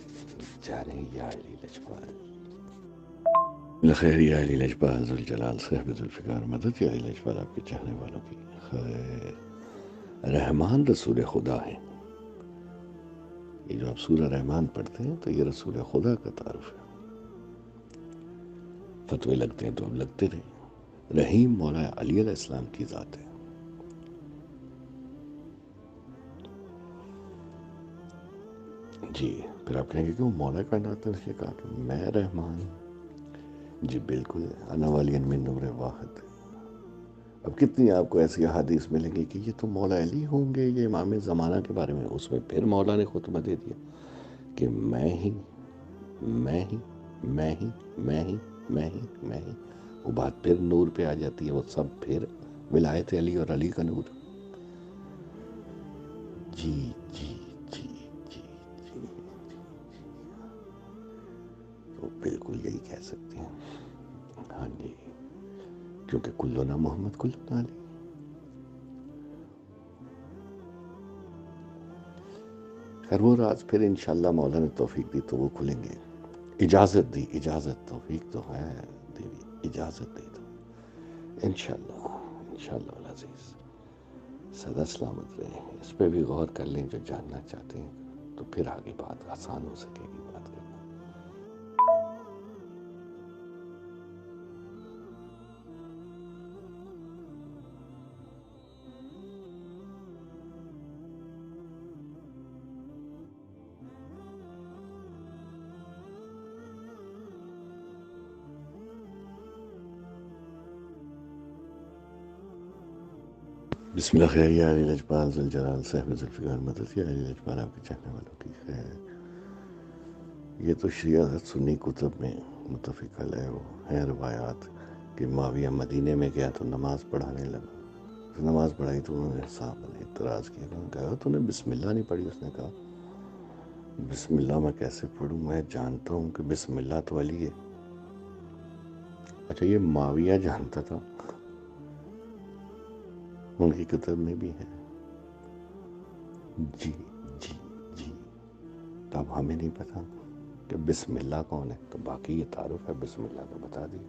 جانے یا علی لجپال خیر یا علی لجپال ذوالجلال صاحب ذوالفقار مدد یا علی لجپال آپ کے چاہنے والوں کی خیر. رحمان رسول خدا ہیں. یہ جو آپ سورہ رحمان پڑھتے ہیں تو یہ رسول خدا کا تعارف ہے. فتوے لگتے ہیں تو اب لگتے رہیں. رحیم مولا علی علیہ السلام کی ذات ہے. جی پھر آپ کہیں گے کہ وہ مولا کائنات نے کہا کہ میں رحمان. جی بالکل، انا والی من نور واحد. اب کتنی آپ کو ایسی احادیث ملیں گی کہ یہ تو مولا علی ہوں گے، یہ امام زمانہ کے بارے میں. اس میں پھر مولا نے خطبہ دے دیا کہ میں ہی میں ہی میں ہی میں ہی میں ہی میں ہی. وہ بات پھر نور پہ آ جاتی ہے، وہ سب پھر ولایت علی اور علی کا نور. جی جی جی جی جی تو بالکل یہی کہہ سکتے ہیں. ہاں جی، کیونکہ کلنا محمد کلنا علی. خیر وہ راز پھر انشاءاللہ مولا نے توفیق دی تو وہ کھلیں گے. اجازت دی، اجازت، توفیق تو ہے دیوی، اجازت دی تو انشاءاللہ انشاءاللہ العزیز سدا سلامت رہے. اس پہ بھی غور کر لیں جو جاننا چاہتے ہیں، تو پھر آگے بات آسان ہو سکے گی بات کرنا. بسم اللہ خیر یا علی لجپال ذوالجلال صاحب ذوالفقار مدد. یا علی لجپال آپ کے چاہنے والوں کی خیر. یہ تو شیعہ سنی کتب میں متفق علیہ وہ ہیں روایات کہ معاویہ مدینے میں گیا تو نماز پڑھانے لگا. نماز پڑھائی تو انہوں نے صاحب نے اعتراض کیا، انہوں نے کہا تو نے بسم اللہ نہیں پڑھی. اس نے کہا بسم اللہ میں کیسے پڑھوں، میں جانتا ہوں کہ بسم اللہ تو علی ہے. اچھا یہ معاویہ جانتا تھا، ان کی کتب میں بھی ہے. جی جی جی تو اب ہمیں نہیں پتا کہ بسم اللہ کون ہے، تو باقی یہ تعارف ہے بسم اللہ کا بتا دیا.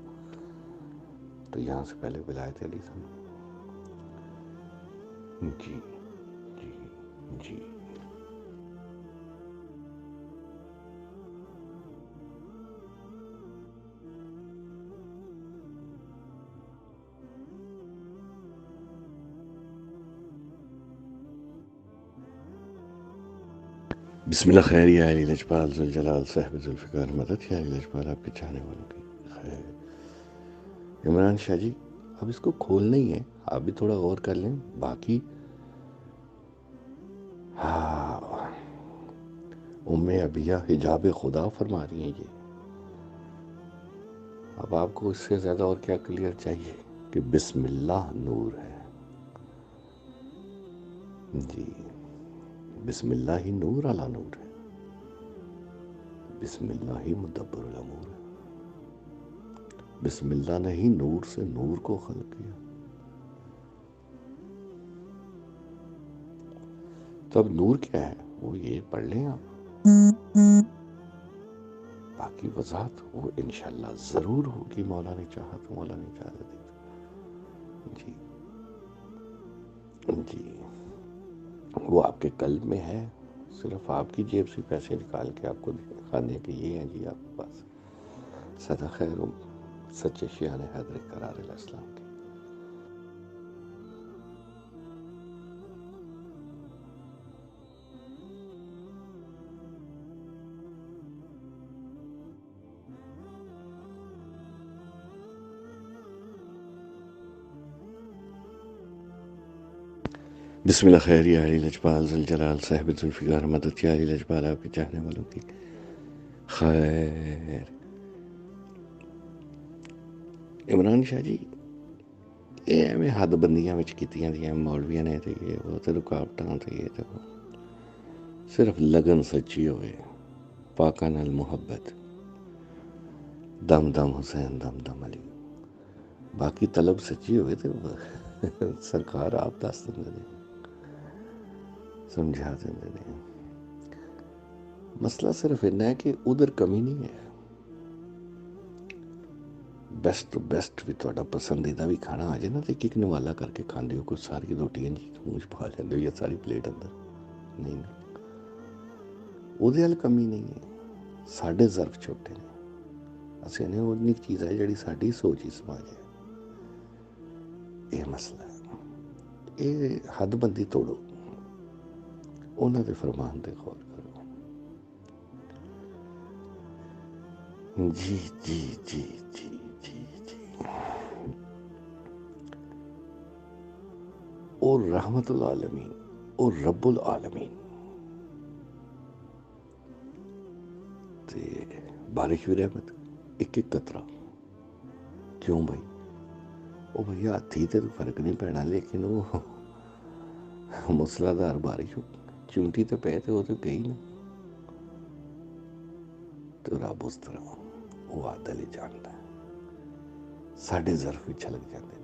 تو یہاں سے پہلے ولایت علی تھا. جی جی جی بسم اللہ خیر یا علی لجپال ذوالجلال صاحب ذوالفقار مدد. یا علی لجپال آپ کے چاہنے والوں کی خیر. عمران شاہ جی اب اس کو کھولنا ہی ہے، آپ بھی تھوڑا غور کر لیں. باقی ہاں ام ابیہ حجاب خدا فرما رہی ہیں. یہ اب آپ کو اس سے زیادہ اور کیا کلیئر چاہیے کہ بسم اللہ نور ہے. جی بسم اللہ ہی نور علی نور ہے. بسم اللہ ہی مدبر الامور ہے. بسم اللہ نے ہی نور سے نور کو خلق کیا. تو اب نور کیا ہے وہ یہ پڑھ لیں آپ. باقی وضاحت وہ انشاءاللہ ضرور ہوگی، مولا نے چاہا تو، مولا نے چاہا دی. جی جی وہ آپ کے قلب میں ہے، صرف آپ کی جیب سے پیسے نکال کے آپ کو دکھانے کے یہ ہیں جی آپ کے پاس. صدا خیر سچے شیعہ نے حیدر قرار علیہ السلام کی. بسم اللہ خیر یا علی لجپال ذوالجلال صاحب ذوالفقار مدد. یا علی لجپال آپ کے چاہنے والوں کی خیر. عمران شاہ جی یہ ایویں حد بندیاں وچ کیتیاں دیاں مولویاں نے تے یہ وہ تے رکاوٹاں تے یہ تے وہ. صرف لگن سچی ہوئے، پاکاں نال محبت، دم دم حسین دم دم علی. باقی طلب سچی ہوئے تے سرکار آپ دس دیں دے سمجھا دیں دے. مسئلہ صرف اتنا ہے کہ ادھر کمی نہیں ہے. بیسٹ تو بیسٹ بھی تھوڑا پسندیدہ بھی کھانا آ جائے نا تو ایک نوالا کر کے کھاندے ہو. کوئی ساری روٹیاں جی منہ چ پا لیندے ہو یا ساری پلیٹ اندر نہیں. ਉਹਦੇ ਵੱਲ ਕਮੀ ਨਹੀਂ ਹੈ, ਸਾਡੇ ਜ਼ਰਫ ਛੋਟੇ ਨੇ। ਅਸੀਂ ਨੇ ਉਨੀ ਚੀਜ਼ ਹੈ ਜਿਹੜੀ ਸਾਡੀ ਸੋਚ ਹੀ ਸਮਾਜ ਹੈ। ਇਹ ਮਸਲਾ ਹੈ। ਇਹ ਹੱਦਬੰਦੀ ਤੋੜੋ, ਉਹਨਾਂ ਦੇ ਫਰਮਾਨ ਤੇ ਗੌਰ ਕਰੋ। ਜੀ ਜੀ ਜੀ ਜੀ ਜੀ ਜੀ ਉਹ ਰਹਿਮতুল ਆਲਮੀਨ, ਉਹ ਰੱਬੁਲ ਆਲਮੀਨ। ਤੇ ਬਾਰਿਸ਼ ਵੀ ਰਹਿਮਤ, ਇੱਕ ਇੱਕ ਕਤਰਾ। ਕਿਉਂ ਭਾਈ? ਉਹ ਭਈਆ ਹੱਥੀ ਤੇ ਫਰਕ ਨਹੀਂ ਪੈਣਾ, ਲੇਕਿਨ ਉਹ ਮੁਸਲਾਧਾਰ ਬਾਰਿਸ਼ ਚੂੰਟੀ ਤੇ ਪਏ ਤੇ ਉਹ ਤੇ ਗਈ ਨਾ। ਤੇ ਰੱਬ ਉਸ ਤਰ੍ਹਾਂ ਉਹ ਆਦਲ ਹੀ ਜਾਣਦਾ। ਸਾਡੇ ਜ਼ਰਫ ਵੀ ਛਲਕ ਜਾਂਦੇ ਨੇ।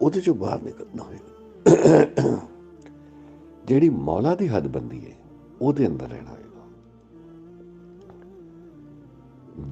ਉਹਦੇ ਚੋਂ ਬਾਹਰ ਨਿਕਲਣਾ ਹੋਏਗਾ। ਜਿਹੜੀ ਮੌਲਾ ਦੀ ਹੱਦਬੰਦੀ ਹੈ ਉਹਦੇ ਅੰਦਰ ਰਹਿਣਾ ਹੋਏਗਾ।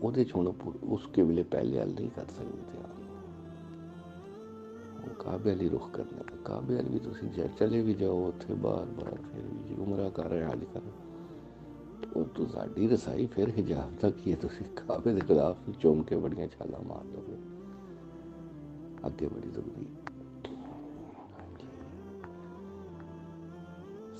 ਉਹਦੇ ਚ ਹੁਣ ਉਸ ਕਿਬਲੇ ਪਹਿਲੇ ਹੱਲ ਨਹੀਂ ਕਰ ਸਕਦੇ। ਕਾਬੇ ਵਾਲੀ ਰੁਖ ਕਰਨਾ, ਕਾਬੇ ਵਾਲੀ ਵੀ ਤੁਸੀਂ ਚਲੇ ਵੀ ਜਾਓ ਉੱਥੇ ਬਾਰ-ਬਾਰ, ਫਿਰ ਵੀ ਉਮਰਾ ਕਰ ਰਹੇ ਹਾਲ ਕਰ ਉਹ ਤੋਂ ਸਾਡੀ ਰਸਾਈ ਫਿਰ ਹਿਜਾਬ ਤੱਕ ਹੀ ਹੈ। ਤੁਸੀਂ ਕਾਬੇ ਦੇ ਖਿਲਾਫ ਚੁੰਮ ਕੇ ਬੜੀਆਂ ਛਾਲਾਂ ਮਾਰ ਦੋਗੇ, ਅੱਗੇ ਬੜੀ ਜ਼ਰੂਰੀ।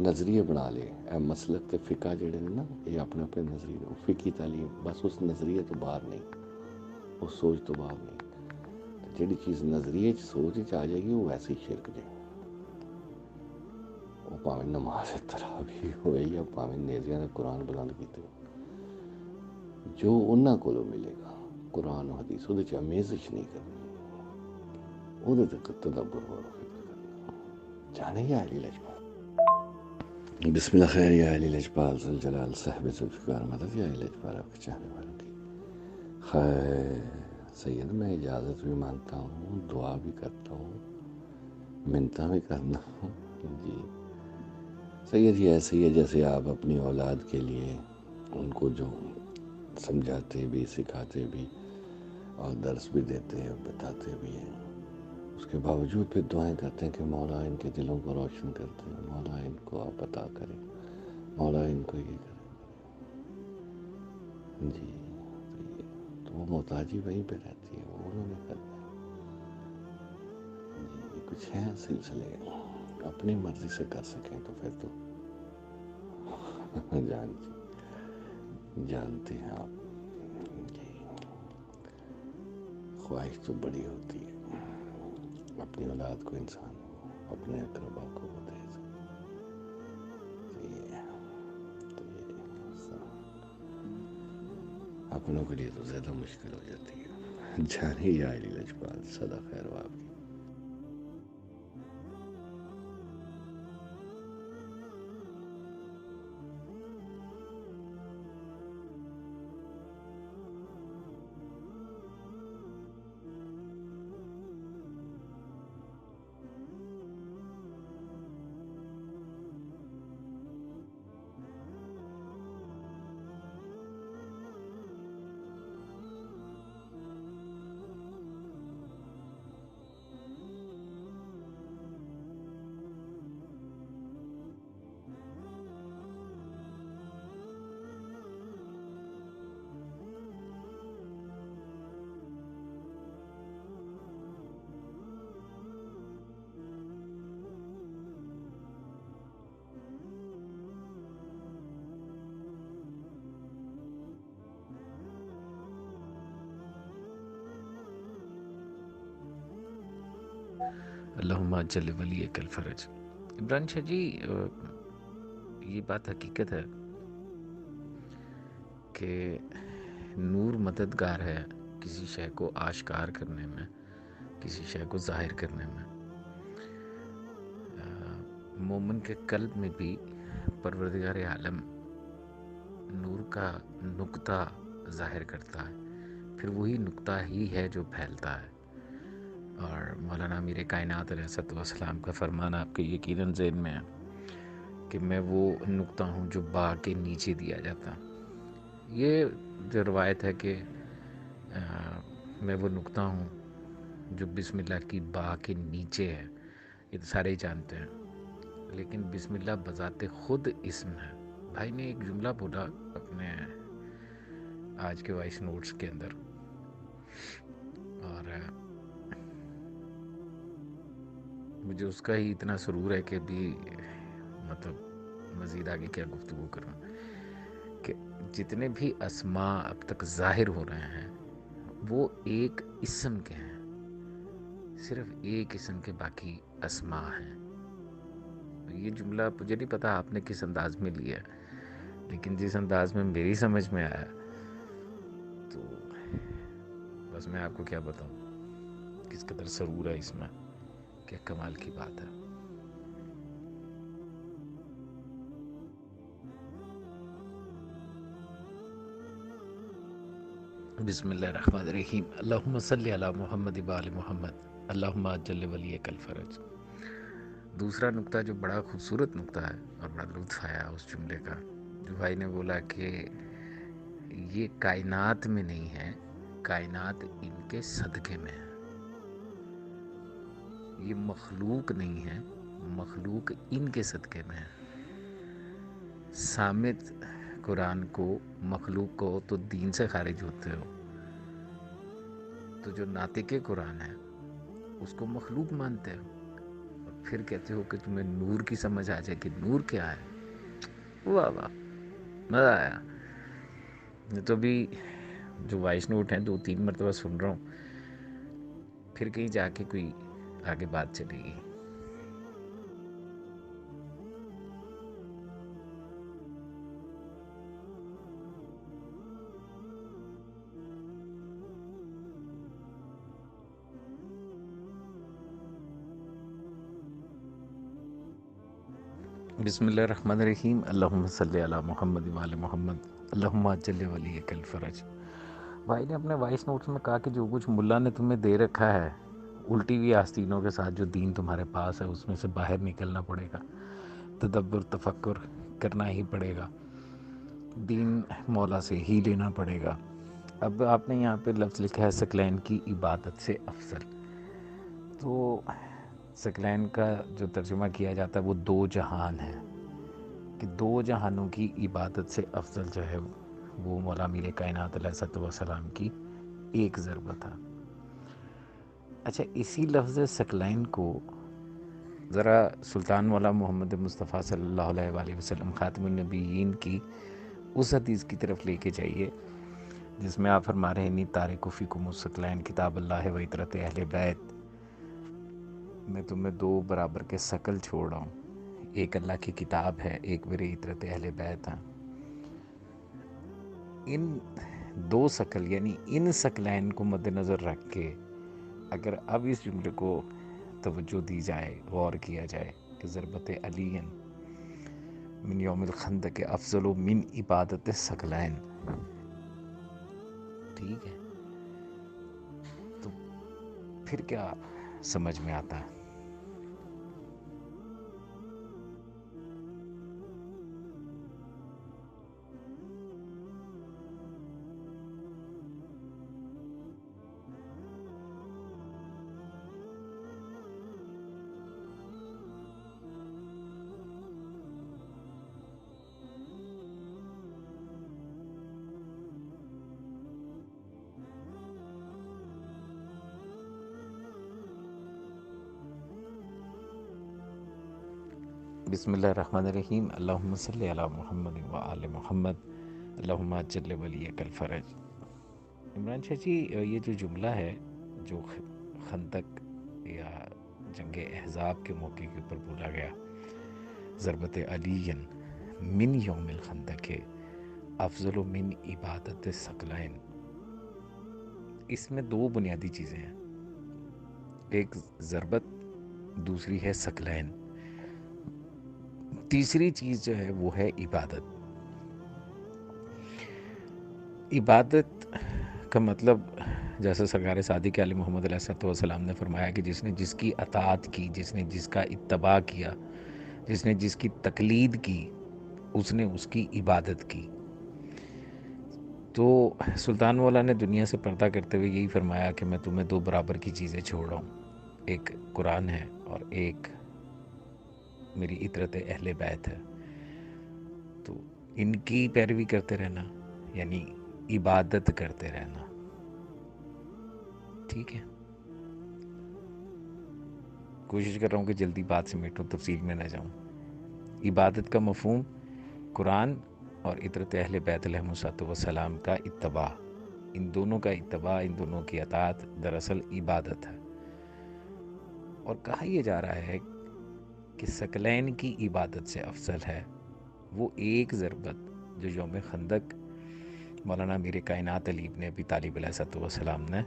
نظریے بنا لے اے مسلک تے فقہ جڑے نے نا یہ اپنے اپنے نظریے وہ فقی تعلیم بس اس نظریے تو باہر نہیں اس سوچ تو باہر نہیں جڑی چیز نظریے سوچ آ جائے گی وہ ویسے ہی شرک جائے وہ پاویں نماز تراویح ہوئے یا پاویں نیزیاں نے قرآن بلند کیتے جو انہاں کولوں ملے گا قرآن و حدیث وہ امیزش نہیں کرنی وہ تدبر غور و فکر کرنا جانے یا علی لجپال بسم اللہ خیر یا علی لجپال ذوالجلال صاحب ذوالفقار مدد یا علی لجپال آپ کے چاہنے والوں کی خیر سید میں اجازت بھی مانگتا ہوں دعا بھی کرتا ہوں منتیں بھی کرنا ہوں جی سید یہ ایسے ہی ہے جیسے آپ اپنی اولاد کے لیے ان کو جو سمجھاتے بھی سکھاتے بھی اور درس بھی دیتے ہیں بتاتے بھی ہیں اس کے باوجود پھر دعائیں کرتے ہیں کہ مولا ان کے دلوں کو روشن کرتے ہیں مولا ان کو آپ عطا کریں مولا ان کو یہ کریں جی تو وہ محتاجی وہیں پہ رہتی ہے وہ انہوں نے کرنا ہے جی کچھ ہیں سلسلے اپنی مرضی سے کر سکیں تو پھر تو جانتے ہیں آپ جی خواہش تو بڑی ہوتی ہے اپنی اولاد کو انسان اپنے اقربا کو دے اپنوں کے لیے تو زیادہ مشکل ہو جاتی ہے جانے یا علی لجپال صدا خیر و آپ کی اللہم اجل ولیک الفرج۔ عمران شاہ جی یہ بات حقیقت ہے کہ نور مددگار ہے کسی شے کو آشکار کرنے میں، کسی شے کو ظاہر کرنے میں۔ مومن کے قلب میں بھی پروردگار عالم نور کا نقطہ ظاہر کرتا ہے، پھر وہی نقطہ ہی ہے جو پھیلتا ہے۔ اور مولانا امیر کائنات علیہ السلام کا فرمان آپ کے یقیناً ذہن میں ہے کہ میں وہ نقطہ ہوں جو با کے نیچے دیا جاتا۔ یہ جو روایت ہے کہ میں وہ نقطہ ہوں جو بسم اللہ کی با کے نیچے ہے، یہ تو سارے ہی جانتے ہیں، لیکن بسم اللہ بذات خود اسم ہے۔ بھائی نے ایک جملہ بولا اپنے آج کے وائس نوٹس کے اندر، اور مجھے اس کا ہی اتنا سرور ہے کہ بھی مطلب مزید آگے کیا گفتگو کروں، کہ جتنے بھی اسماء اب تک ظاہر ہو رہے ہیں وہ ایک اسم کے ہیں، صرف ایک اسم کے باقی اسماء ہیں۔ یہ جملہ مجھے نہیں پتا آپ نے کس انداز میں لیا ہے، لیکن جس انداز میں میری سمجھ میں آیا تو بس میں آپ کو کیا بتاؤں کس قدر سرور ہے اس میں، کیا کمال کی بات ہے۔ بسم اللہ الرحمن الرحیم، اللہم صلی علی محمد و آل محمد، اللہم اجل ولیک الفرج۔ دوسرا نقطہ جو بڑا خوبصورت نقطہ ہے اور بڑا لطف آیا اس جملے کا، جو بھائی نے بولا کہ یہ کائنات میں نہیں ہے، کائنات ان کے صدقے میں ہے۔ یہ مخلوق نہیں ہے، مخلوق ان کے صدقے میں ہے۔ سامت قرآن کو مخلوق کو تو دین سے خارج ہوتے ہو، تو جو ناطق قرآن ہے اس کو مخلوق مانتے ہو، اور پھر کہتے ہو کہ تمہیں نور کی سمجھ آ جائے کہ نور کیا ہے. واہ واہ، مزہ آیا. تو بھی جو وائس نوٹ ہیں 2-3 مرتبہ سن رہا ہوں، پھر کہیں جا کے کوئی آگے بات چلے گی. بسم اللہ الرحمن الرحیم. اللہم صلی علی محمد وعلی محمد اللہم اجل ولیک الفرج. بھائی نے اپنے وائس نوٹس میں کہا کہ جو کچھ ملا نے تمہیں دے رکھا ہے الٹی ہوئی آستینوں کے ساتھ، جو دین تمہارے پاس ہے اس میں سے باہر نکلنا پڑے گا، تدبر تفکر کرنا ہی پڑے گا، دین مولا سے ہی لینا پڑے گا. اب آپ نے یہاں پہ لفظ لکھا ہے ثقلین کی عبادت سے افضل. تو ثقلین کا جو ترجمہ کیا جاتا ہے وہ 2 جہان ہیں، کہ 2 جہانوں کی عبادت سے افضل جو ہے وہ مولا میر کائنات علیہ الصلوۃ والسلام کی ایک ضربت تھا. اچھا، اسی لفظ ثقلین کو ذرا سلطان مولا محمد مصطفیٰ صلی اللہ علیہ وآلہ وسلم خاتم النبیین کی اس حدیث کی طرف لے کے جائیے جس میں آپ فرما رہے ہیں انی تارک فیکم الثقلین کتاب اللہ و اطرت اہل بیت. میں تمہیں 2 برابر کے ثقل چھوڑ رہا ہوں، ایک اللہ کی کتاب ہے، ایک میرے اطرت اہل بیت ہیں. ان 2 ثقل یعنی ان ثقلین کو مد نظر رکھ کے اگر اب اس جملے کو توجہ دی جائے، غور کیا جائے کہ ضربت علی من یوم الخندق افضل من عبادت ثقلین، ٹھیک ہے، تو پھر کیا سمجھ میں آتا ہے؟ بسم اللہ الرحمن الرحیم. اللہم صلی علی محمد وآل محمد اللہم اجل ولیک الفرج. عمران شاہ جی، یہ جو جملہ ہے جو خندق یا جنگ احزاب کے موقع کے اوپر بولا گیا، ضربت علی من یوم الخندق افضل من عبادت ثقلین، اس میں 2 بنیادی چیزیں ہیں، ایک ضربت، دوسری ہے ثقلین، تیسری چیز جو ہے وہ ہے عبادت. عبادت کا مطلب جیسے سرکار صادق علیہ محمد علیہ الصلوۃ والسلام نے فرمایا کہ جس نے جس کی اطاعت کی، جس نے جس کا اتباع کیا، جس نے جس کی تقلید کی، اس نے اس کی عبادت کی. تو سلطان مولا نے دنیا سے پردہ کرتے ہوئے یہی فرمایا کہ میں تمہیں 2 برابر کی چیزیں چھوڑ رہا ہوں، ایک قرآن ہے اور ایک میری اطرت اہل بیت ہے. تو ان کی پیروی کرتے رہنا یعنی عبادت کرتے رہنا، ٹھیک ہے. کوشش کر رہا ہوں کہ جلدی بات سمیٹوں، تفصیل میں نہ جاؤں. عبادت کا مفہوم قرآن اور اطرت اہل بیت علیہ الصلوۃ والسلام کا اتباع، ان دونوں کا اتباع، ان دونوں کی اطاعت دراصل عبادت ہے. اور کہا یہ جا رہا ہے کہ ثقلین کی عبادت سے افضل ہے وہ ایک ضربت جو یوم خندق مولانا میر کائنات علی ابن ابی طالب علیہ الصلوۃ والسلام نے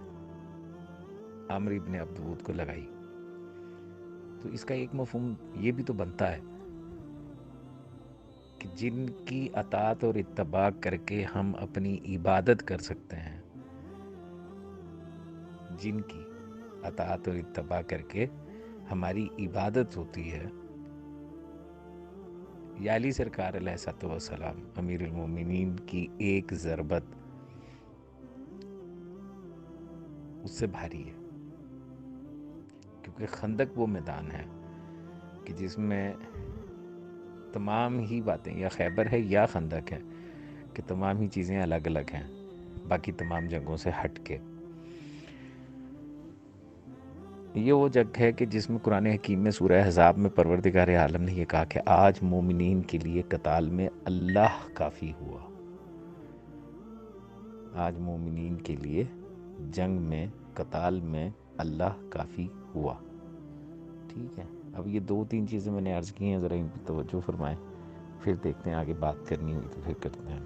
عمرو ابن عبدود کو لگائی. تو اس کا ایک مفہوم یہ بھی تو بنتا ہے کہ جن کی اطاعت اور اتباع کر کے ہم اپنی عبادت کر سکتے ہیں، جن کی اطاعت اور اتباع کر کے ہماری عبادت ہوتی ہے، یا علی سرکار علیہ الصلوۃ والسلام امیر المومنین کی ایک ضربت اس سے بھاری ہے. کیونکہ خندق وہ میدان ہے کہ جس میں تمام ہی باتیں، یا خیبر ہے یا خندق ہے، کہ تمام ہی چیزیں الگ الگ ہیں باقی تمام جنگوں سے ہٹ کے. یہ وہ جگ ہے کہ جس میں قرآن حکیم میں سورہ احزاب میں پروردگار عالم نے یہ کہا کہ آج مومنین کے لیے قتال میں اللہ کافی ہوا. آج مومنین کے لیے جنگ میں قتال میں اللہ کافی ہوا. ٹھیک ہے، اب یہ 2-3 چیزیں میں نے عرض کی ہیں، ذرا ان پہ توجہ فرمائیں، پھر دیکھتے ہیں آگے بات کرنی ہوئی تو پھر کرتے ہیں.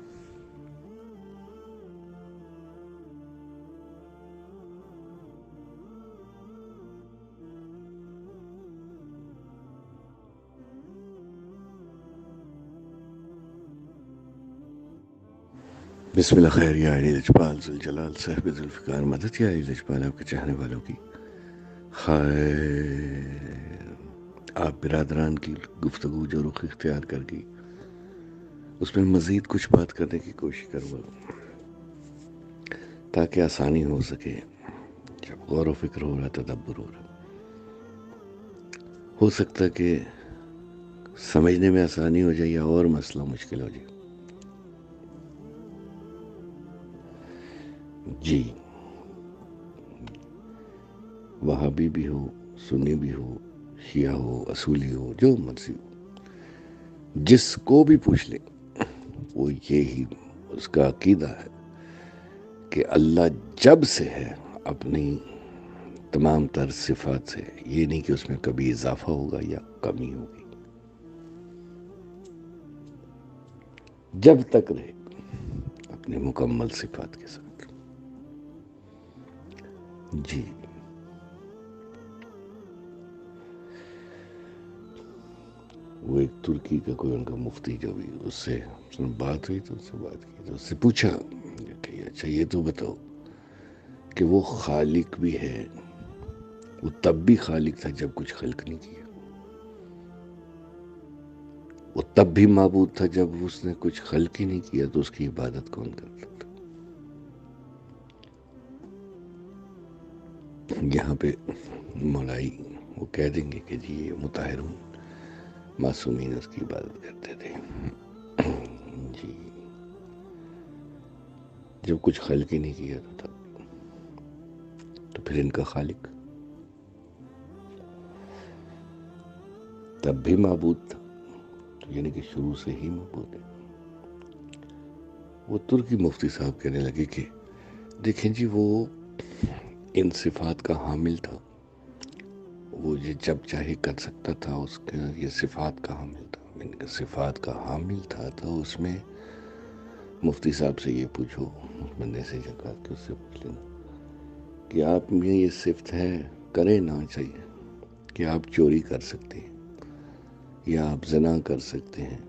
بسم اللہ خیر یا علی لجپال ذوالجلال صاحب ذوالفقار مدد، یا علی لجپال آپ کے چاہنے والوں کی خیر. آپ برادران کی گفتگو جو رخ اختیار کر گئی، اس میں مزید کچھ بات کرنے کی کوشش کروں گا تاکہ آسانی ہو سکے. جب غور و فکر ہو رہا، تدبر ہو سکتا ہے کہ سمجھنے میں آسانی ہو جائے یا اور مسئلہ مشکل ہو جائے. جی، وہابی بھی ہو، سنی بھی ہو، شیعہ ہو، اصولی ہو، جو مرضی ہو، جس کو بھی پوچھ لیں وہ یہی اس کا عقیدہ ہے کہ اللہ جب سے ہے اپنی تمام تر صفات سے، یہ نہیں کہ اس میں کبھی اضافہ ہوگا یا کمی ہوگی، جب تک رہے اپنے مکمل صفات کے ساتھ. جی، وہ ایک ترکی کا کوئی ان کا مفتی جو بھی، اس سے بات ہوئی تو اس سے بات کی تو اس سے پوچھا کہ اچھا یہ تو بتاؤ کہ وہ خالق بھی ہے، وہ تب بھی خالق تھا جب کچھ خلق نہیں کیا، وہ تب بھی معبود تھا جب اس نے کچھ خلق ہی نہیں کیا، تو اس کی عبادت کون کرتا تھا؟ یہاں پہ مولائی وہ کہہ دیں گے کہ جی یہ مطہرون معصومین اس کی عبادت کرتے تھے. جی، جب کچھ خلق ہی نہیں کیا تھا تو پھر ان کا خالق تب بھی معبود تھا، تو یعنی کہ شروع سے ہی معبود ہے. وہ ترکی مفتی صاحب کہنے لگے کہ دیکھیں جی، وہ ان صفات کا حامل تھا، وہ یہ جب چاہے کر سکتا تھا، اس کا یہ صفات کا حامل تھا، ان کے صفات کا حامل تھا. تو اس میں مفتی صاحب سے یہ پوچھو، اس بندے سے جو کہا کہ اس سے پوچھ لینا کہ آپ میں یہ صفت ہے، کرے نہ چاہیے کہ آپ چوری کر سکتے ہیں یا آپ زنا کر سکتے ہیں،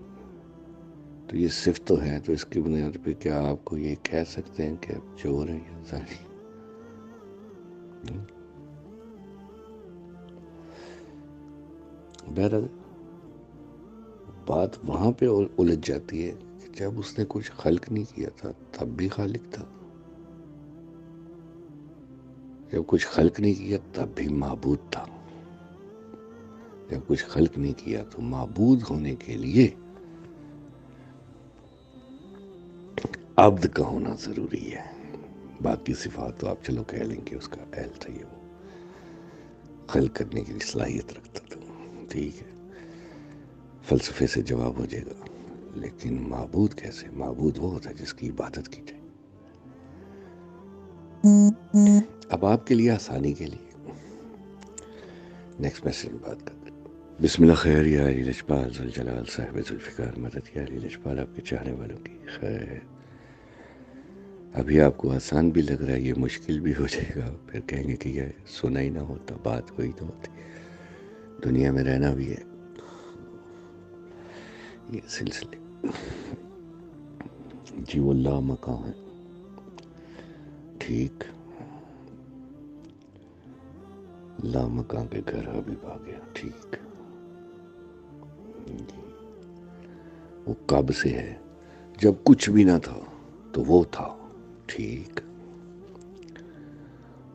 تو یہ صفت تو ہے، تو اس کی بنیاد پہ کیا آپ کو یہ کہہ سکتے ہیں کہ آپ چور ہیں یا زانی؟ بہرحال بات وہاں پہ الجھ جاتی ہے کہ جب اس نے کچھ خلق نہیں کیا تھا تب بھی خالق تھا، جب کچھ خلق نہیں کیا تب بھی معبود تھا، جب کچھ خلق نہیں کیا تو معبود ہونے کے لیے عبد کا ہونا ضروری ہے. باقی صفات تو آپ چلو کہہ لیں کہ اس کا اہل تھا، یہ وہ خلق کرنے کی صلاحیت رکھتا تھا، ٹھیک ہے، فلسفے سے جواب ہو جائے گا. لیکن معبود کیسے؟ معبود وہ ہوتا ہے جس کی عبادت کی جائے. اب آپ کے لیے آسانی کے لیے نیکسٹ میسج میں بات کرتے ہیں. بسم اللہ خیر یا علی لجپال ذوالجلال صاحب ذوالفقار مدد، یا علی لجپال آپ کے چاہنے والوں کی خیر. ابھی آپ کو آسان بھی لگ رہا ہے، یہ مشکل بھی ہو جائے گا، پھر کہیں گے کہ یہ سنا ہی نہ ہوتا، بات کوئی تو ہوتی، دنیا میں رہنا بھی ہے یہ سلسلے. جی، وہ لامکاں ہے، ٹھیک، لامکاں کے گھر حبیب آ گیا، ٹھیک. وہ کب سے ہے؟ جب کچھ بھی نہ تھا تو وہ تھا، ٹھیک.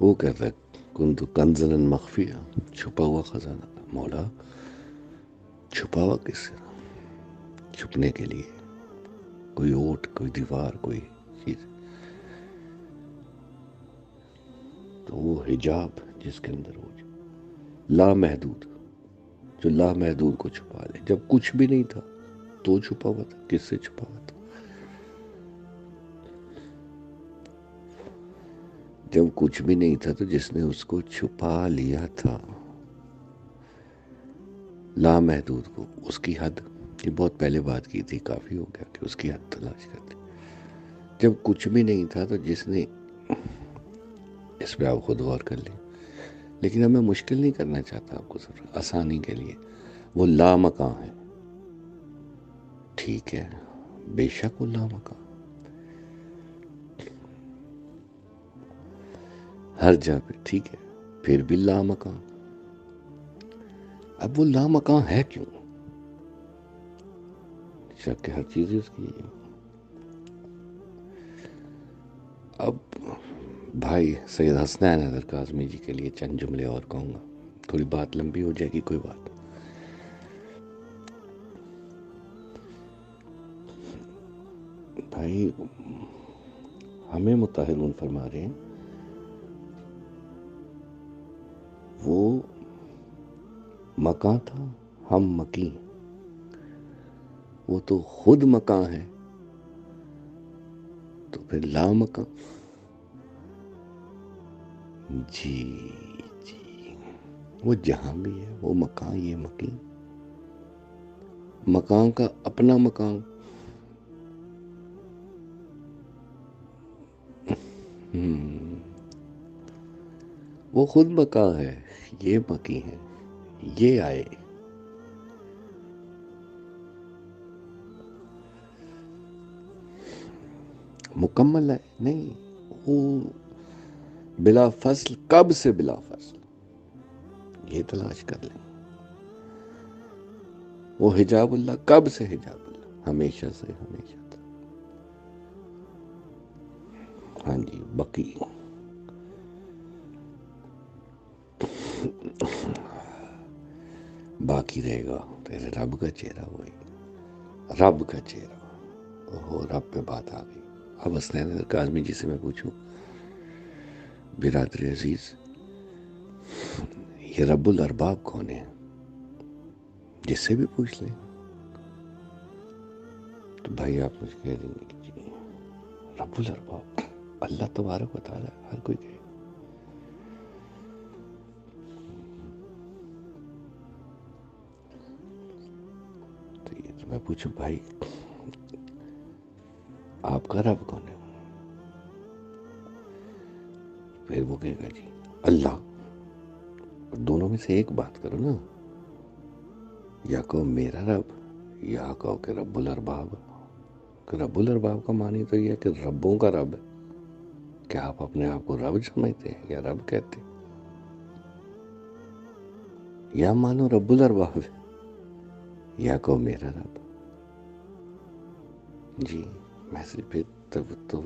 وہ کہتا ہے کنت کنزا مخفیا، چھپا ہوا خزانہ تھا. مولا چھپا ہوا کس سے؟ چھپنے کے لیے کوئی اوٹ، کوئی دیوار، کوئی چیز، تو وہ حجاب جس کے اندر ہو جائے. لامحدود، جو لامحدود کو چھپا لے. جب کچھ بھی نہیں تھا تو چھپا ہوا تھا. کس سے چھپا ہوا تھا؟ جب کچھ بھی نہیں تھا تو جس نے اس کو چھپا لیا تھا لامحدود کو، اس کی حد، یہ بہت پہلے بات کی تھی، کافی ہو گیا کہ اس کی حد تلاش کرتے. جب کچھ بھی نہیں تھا تو جس نے، اس پہ آپ خود غور کر لیں، لیکن اب میں مشکل نہیں کرنا چاہتا آپ کو، صرف آسانی کے لیے. وہ لامکان ہے، ٹھیک ہے، بے شک وہ لامکان، ہر جگہ پہ، ٹھیک ہے، پھر بھی لامکان. اب وہ لامکان ہے کیوں؟ شک کہ ہر چیز اس کی. اب بھائی سید حسنین حیدر کاظمی جی کے لیے چند جملے اور کہوں گا، تھوڑی بات لمبی ہو جائے گی، کوئی بات. بھائی ہمیں متحرون فرما رہے ہیں وہ مکان تھا، ہم مکی، وہ تو خود مکان ہے، تو پھر لامکان. جی جی، وہ جہاں بھی ہے وہ مکان، یہ مکی، مکان کا اپنا مکان. وہ خود مکان ہے، یہ مکی ہے، یہ آئے. مکمل ہے نہیں، وہ بلا فصل، کب سے بلا فصل، یہ تلاش کر لیں. وہ حجاب اللہ، کب سے حجاب اللہ، ہمیشہ سے، ہمیشہ سے. ہاں جی، بقی باقی رہے گا تیرے رب کا چہرہ. وہی رب کا چہرہ. اوہ رب پہ بات آ گئی. اب حسنین کاظمی جی سے میں پوچھوں، برادر عزیز، یہ رب الارباب کون ہے؟ جس سے بھی پوچھ لیں تو بھائی آپ مجھے کہہ دیں گے کہ جی رب الارباب اللہ تبارک و تعالی. ہر کوئی کہے تو یہ تو میں پوچھوں بھائی آپ کا رب کون ہے؟ پھر وہ کہے گا جی اللہ. دونوں میں سے ایک بات کرو نا، یا کہو میرا رب، یا کہو کہ رب الارباب. کہ رب الارباب کا معنی تو یہ ہے کہ ربوں کا رب ہے. کیا آپ اپنے آپ کو رب سمجھتے ہیں یا رب کہتے ہیں؟ یا مانو رب الارباب ہے، یا کہو میرا رب. جی میسج پہ تب تو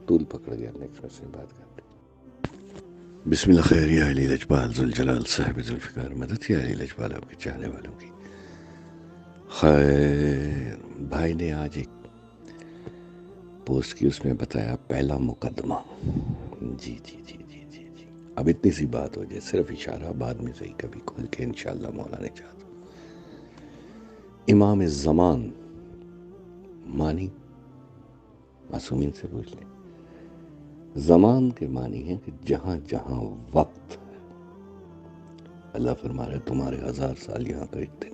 طول پکڑ گیا، نیکسٹ میں سے بات کرتے. بسم اللہ خیر، یا علی لجپال ذوالجلال صاحب ذوالفقار مدد، یا علی لجپال آپ کے چاہنے والوں کی خیر. بھائی نے آج ایک پوسٹ کی، اس میں بتایا پہلا مقدمہ. جی جی جی جی جی جی. اب اتنی سی بات ہو جائے، صرف اشارہ، بعد میں صحیح کبھی کھول کے انشاءاللہ مولا نے چاہا. امام الزمان معنی معصومین سے پوچھ لیں. زمان کے معنی ہے کہ جہاں جہاں وقت ہے. اللہ فرما رہے تمہارے 1000 سال یہاں کا ایک دن.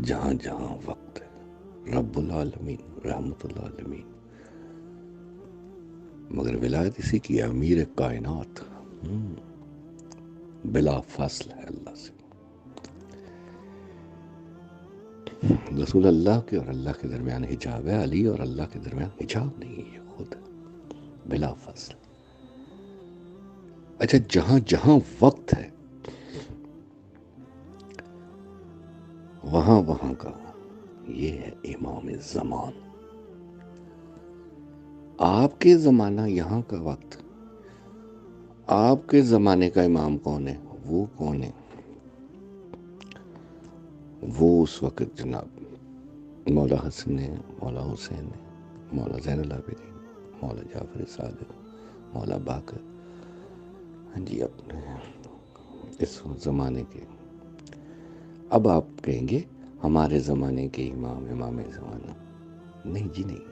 جہاں جہاں وقت ہے. رب العالمین، رحمت العالمین، مگر ولایت اسی کی ہے، امیر کائنات، بلا فاصل ہے اللہ سے. رسول اللہ کے اور اللہ کے درمیان حجاب ہے، علی اور اللہ کے درمیان حجاب نہیں ہے، یہ خود ہے بلا فاصل. اچھا، جہاں جہاں وقت ہے وہاں وہاں کا یہ ہے امام الزمان. آپ کے زمانہ یہاں کا وقت، آپ کے زمانے کا امام کون ہے؟ وہ کون ہے؟ وہ اس وقت جناب مولا حسن ہے، مولا حسین ہے، مولا زین العابدین، مولا جعفر صادق، مولا باقر. ہاں جی، اپنے اس زمانے کے. اب آپ کہیں گے ہمارے زمانے کے امام زمانہ. نہیں جی نہیں،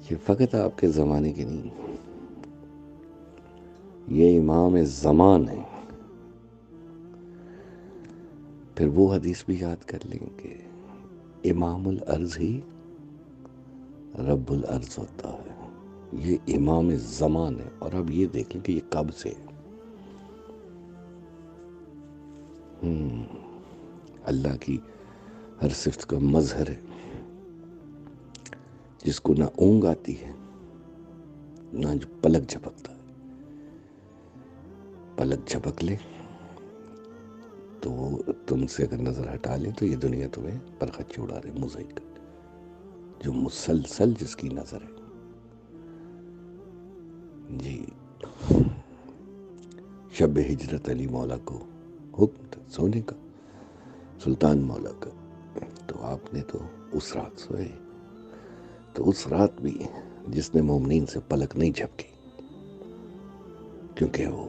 یہ فقط آپ کے زمانے کے نہیں، یہ امام زمان ہے. پھر وہ حدیث بھی یاد کر لیں کہ امام الارض ہی رب الارض ہوتا ہے. یہ امام زمان ہے. اور اب یہ دیکھ لیں کہ یہ کب سے ہے. اللہ کی ہر صفت کا مظہر ہے، جس کو نہ اونگ آتی ہے نہ جو پلک جھپکتا ہے. پلک جھپک لے تو وہ تم سے اگر نظر ہٹا لیں تو یہ دنیا تمہیں پرخچ اڑا رہے، موزیک جو مسلسل جس کی نظر ہے. جی شب ہجرت علی مولا کو حکم تھا سونے کا، سلطان مولا کا. تو آپ نے تو اس رات سوئے، تو اس رات بھی جس نے مومنین سے پلک نہیں جھپکی، کیونکہ وہ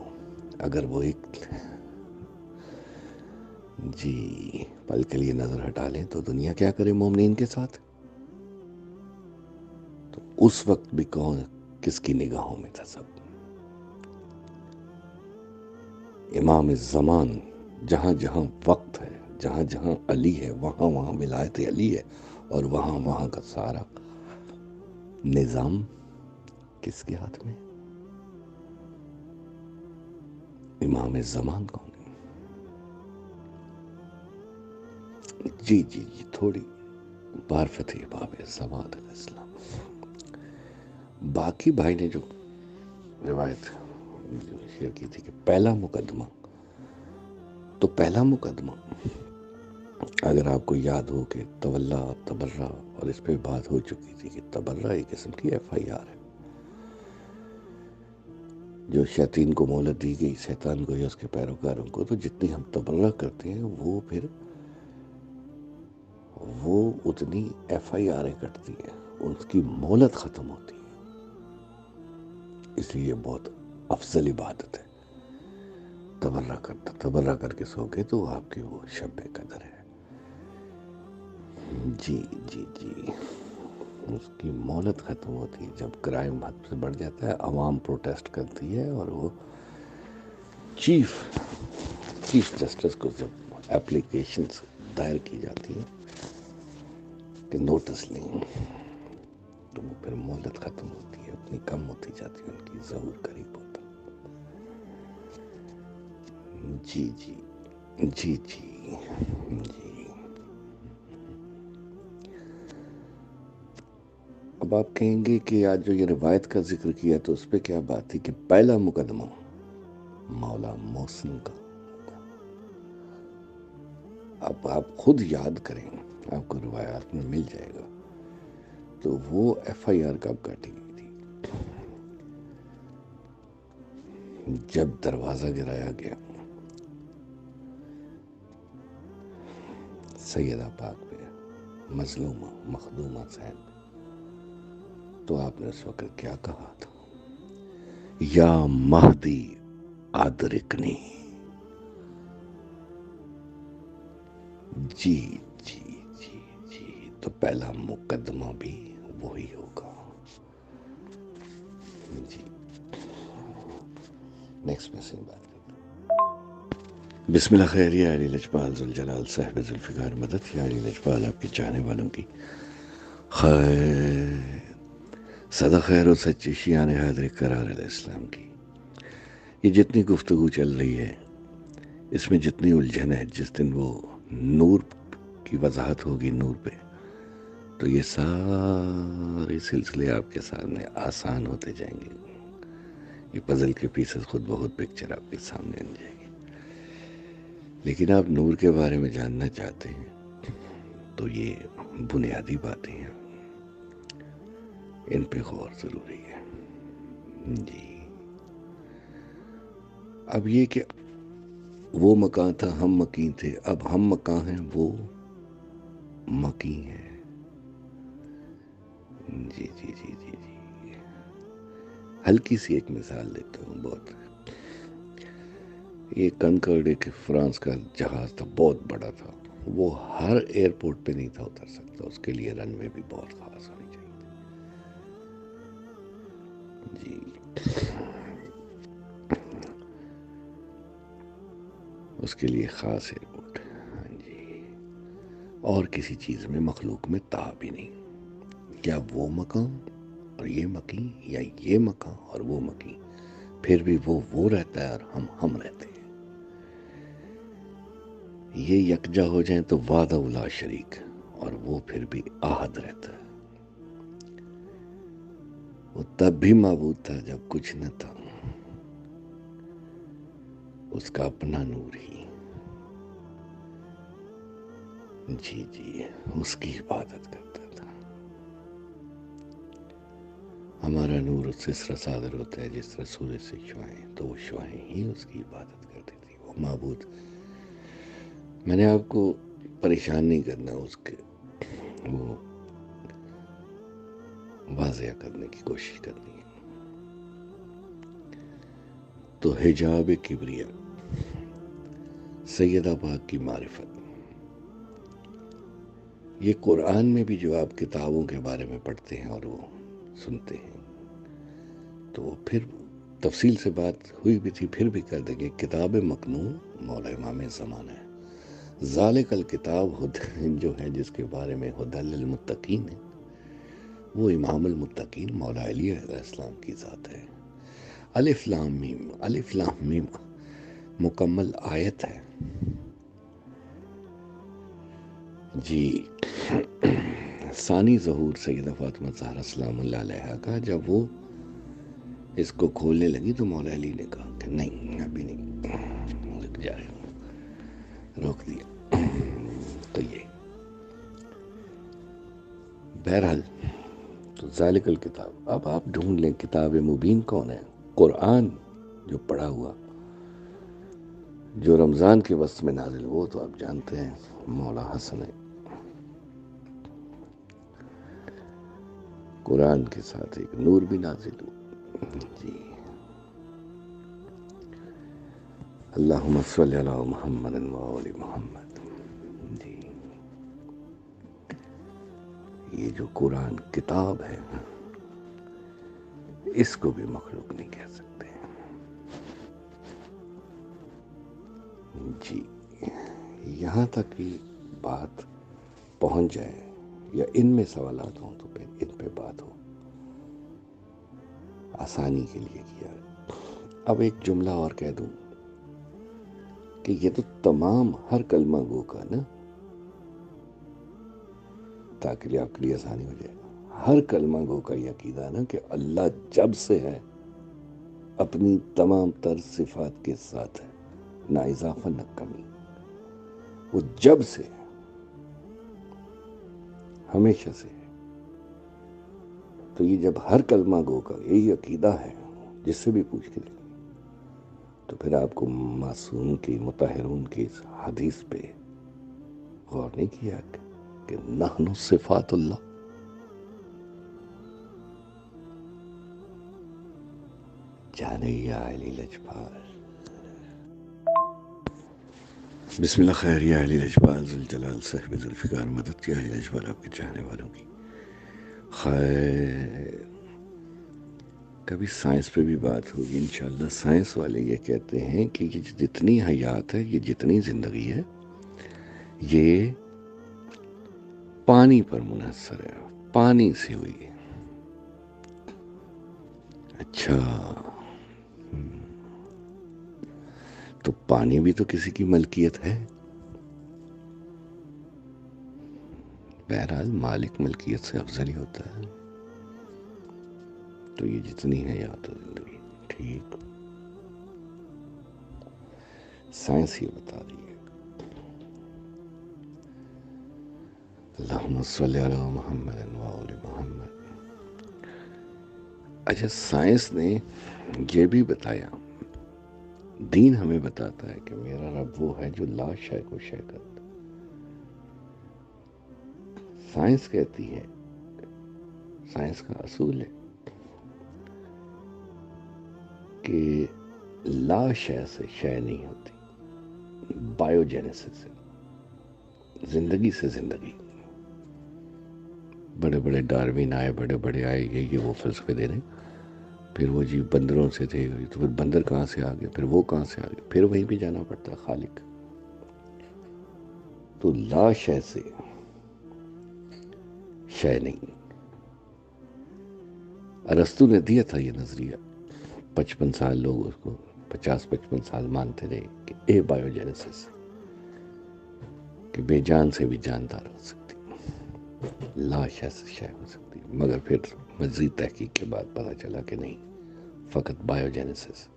اگر وہ ایک جی پل کے لیے نظر ہٹا لیں تو دنیا کیا کرے مومنین کے ساتھ. تو اس وقت بھی کون کس کی نگاہوں میں تھا؟ سب. امام زمان، جہاں جہاں وقت ہے، جہاں جہاں علی ہے، وہاں وہاں ولایت علی ہے. اور وہاں وہاں کا سارا نظام کس کے ہاتھ میں؟ امام زمان کون ہے؟ جی جی جی تھوڑی بار فتح باب زمان علیہ السلام. باقی بھائی نے جو روایت شیئر کی تھی کہ پہلا مقدمہ، تو پہلا مقدمہ اگر آپ کو یاد ہو کہ تولا تبرہ، اور اس پہ بات ہو چکی تھی کہ تبرہ ایک قسم کی FIR ہے، جو شیطان کو مہلت دی گئی، شیطان کو یا اس کے پیروکاروں کو. تو جتنی ہم تبرہ کرتے ہیں وہ پھر وہ اتنی FIR کٹتی ہے، اس کی مہلت ختم ہوتی ہے. اس لیے بہت افضل عبادت ہے تبرہ کرتا. تبرہ کر کے سو گئے تو آپ کی وہ شب قدر ہے. جی جی جی اس کی مہلت ختم ہوتی ہے جب کرائم حد سے بڑھ جاتا ہے، عوام پروٹیسٹ کرتی ہے، اور وہ چیف جسٹس کو جب اپلیکیشنز دائر کی جاتی ہیں کہ نوٹس لیں، تو وہ پھر مہلت ختم ہوتی ہے، اتنی کم ہوتی جاتی ہے، ان کی ظہور قریب ہوتا. جی جی جی جی جی. اب آپ کہیں گے کہ آج جو یہ روایت کا ذکر کیا تو اس پہ کیا بات تھی کہ پہلا مقدمہ مولا محسن کا. اب آپ خود یاد کریں، آپ کو روایات میں مل جائے گا. تو وہ FIR کب کاٹی گئی تھی؟ جب دروازہ گرایا گیا سیدہ پاک پہ، مظلومہ مخدومہ صاحب. تو آپ نے اس وقت کیا کہا تھا؟ یا مہدی ادرکنی. جی جی جی جی تو پہلا مقدمہ بھی وہی ہوگا. جی نیکسٹ میں سے بات کرتے ہیں. بسم اللہ خیر. یا علی لجپال ذوالجلال صاحب ذوالفقار مدد. یا علی لجپال آپ کے چاہنے والوں کی خیر صدا خیر و سچی شیان حیدر قرار علیہ السلام کی. یہ جتنی گفتگو چل رہی ہے، اس میں جتنی الجھن ہے، جس دن وہ نور کی وضاحت ہوگی نور پہ، تو یہ سارے سلسلے آپ کے سامنے آسان ہوتے جائیں گے. یہ پزل کے پیسز خود بہت پکچر آپ کے سامنے آ جائے گی. لیکن آپ نور کے بارے میں جاننا چاہتے ہیں تو یہ بنیادی باتیں ہیں، ان پہ غور ضروری ہے. جی اب یہ کہ وہ مکان تھا ہم مکین تھے، اب ہم مکان ہیں وہ مکین ہے. جی جی جی جی جی ہلکی سی ایک مثال دیتا ہوں. بہت یہ کنکرڈ ایک فرانس کا جہاز تھا، بہت بڑا تھا، وہ ہر ایئرپورٹ پہ نہیں تھا اتر سکتا، اس کے لیے رن وے بھی بہت خاص ہونی چاہیے جی۔ اس کے لیے خاص ایئرپورٹ، ہاں جی۔ اور کسی چیز میں مخلوق میں تا بھی نہیں، یا وہ مقام اور یہ مکین، یا یہ مکان اور وہ مکین، پھر بھی وہ رہتا ہے اور ہم رہتے ہیں۔ یہ یکجا ہو جائیں تو وحدہ لا شریک، اور وہ پھر بھی احد رہتا ہے۔ وہ تب بھی معبود تھا جب کچھ نہ تھا، اس کا اپنا نور ہی، جی جی، اس کی عبادت کرتا تھا۔ ہمارا نور اس سے صادر ہوتا ہے جس طرح سورج سے شعاعیں، تو وہ شعاعیں ہی اس کی عبادت کرتی تھی، وہ معبود۔ میں نے آپ کو پریشان نہیں کرنا، اس کے وہ واضح کرنے کی کوشش کرنی ہے۔ تو حجاب کبریا، سیدہ پاک کی معرفت، یہ قرآن میں بھی جو آپ کتابوں کے بارے میں پڑھتے ہیں اور وہ سنتے ہیں، تو وہ پھر تفصیل سے بات ہوئی بھی تھی، پھر بھی کر دیں گے۔ کتاب مکنون مولا امام زمانہ ہے، ذالک الکتاب جو ہے جس کے بارے میں ہدی للمتقین ہے، وہ امام المتقین مولا علی علیہ السلام کی ذات ہے۔ الف لام میم، الف لام میم مکمل آیت ہے جی۔ ثانی ظہور سیدہ فاطمہ زہرا سلام اللہ علیہا کا، جب وہ اس کو کھولنے لگی تو مولا علی نے کہا کہ نہیں، ابھی نہیں، رک جائے، روک دیا۔ تو یہ بہرحال، تو ذالک الکتاب، اب آپ ڈھونڈ لیں کتاب مبین کون ہے؟ قرآن جو پڑھا ہوا، جو رمضان کے وسط میں نازل، وہ تو آپ جانتے ہیں مولا حسن ہے۔ قرآن کے ساتھ ایک نور بھی نازل ہوا جی۔ اللہم صلی علی محمد و آل محمد جی۔ یہ جو قرآن کتاب ہے، اس کو بھی مخلوق نہیں کہہ سکتے جی۔ یہاں تک کہ بات پہنچ جائے یا ان میں سوالات ہوں تو پھر ان پہ بات ہو، آسانی کے لیے کیا۔ اب ایک جملہ اور کہہ دوں کہ یہ تو تمام ہر کلمہ گو کا نا، تاکہ آپ کے لیے آسانی ہو جائے، ہر کلمہ گو کا یہ عقیدہ ہے نا کہ اللہ جب سے ہے اپنی تمام تر صفات کے ساتھ ہے، نہ اضافہ نہ کمی، وہ جب سے ہے، ہمیشہ سے ہے۔ تو یہ جب ہر کلمہ گو کا یہی عقیدہ ہے، جس سے بھی پوچھ کے دیکھیں، تو پھر آپ کو معصوم کی، مطہرون کی اس حدیث پہ غور نہیں کیا کہ نحن صفات اللہ، جانے یا علی لجپال، بسم اللہ خیر یا علی لجپال، ذوالجلال صاحب ذوالفقار، مدد یا علی لجپال، آپ کے چاہنے والوں کی خیر۔ کبھی سائنس پہ بھی بات ہوگی انشاءاللہ۔ سائنس والے یہ کہتے ہیں کہ یہ جتنی حیات ہے، یہ جتنی زندگی ہے، یہ پانی پر منحصر ہے، پانی سے ہوئی ہے۔ اچھا، تو پانی بھی تو کسی کی ملکیت ہے۔ بہرحال مالک ملکیت سے افضل ہی ہوتا ہے۔ تو یہ جتنی حیات و زندگی، ٹھیک، سائنس یہ بتا رہی ہے۔ اللہم صلی علی محمد و آل محمد۔ اچھا، سائنس نے یہ بھی بتایا، دین ہمیں بتاتا ہے کہ میرا رب وہ ہے جو لا شے کو شے کرتا۔ سائنس کہتی ہے، سائنس کا اصول ہے کہ لا شے سے شے نہیں ہوتی، بایوجینیسس سے، زندگی سے زندگی. بڑے بڑے ڈاروین آئے، بڑے بڑے آئے، یہ وہ فلسفے دے رہے ہیں. پھر وہ جی بندروں سے تھے، تو پھر بندر کہاں سے آ گئے، پھر وہ کہاں سے آ گئے، پھر وہیں پہ جانا پڑتا ہے خالق. تو لا شے سے شے نہیں. ارسطو نے دیا تھا یہ نظریہ، 55 سال لوگ اس کو 50-55 سال مانتے رہے کہ اے بایوجینیسس، کہ بے جان سے بھی جاندار ہو سکتی، لا شے سے شے ہو سکتی. مگر پھر مزید تحقیق کے بعد پتہ چلا کہ نہیں، فقط بایوجینیسس،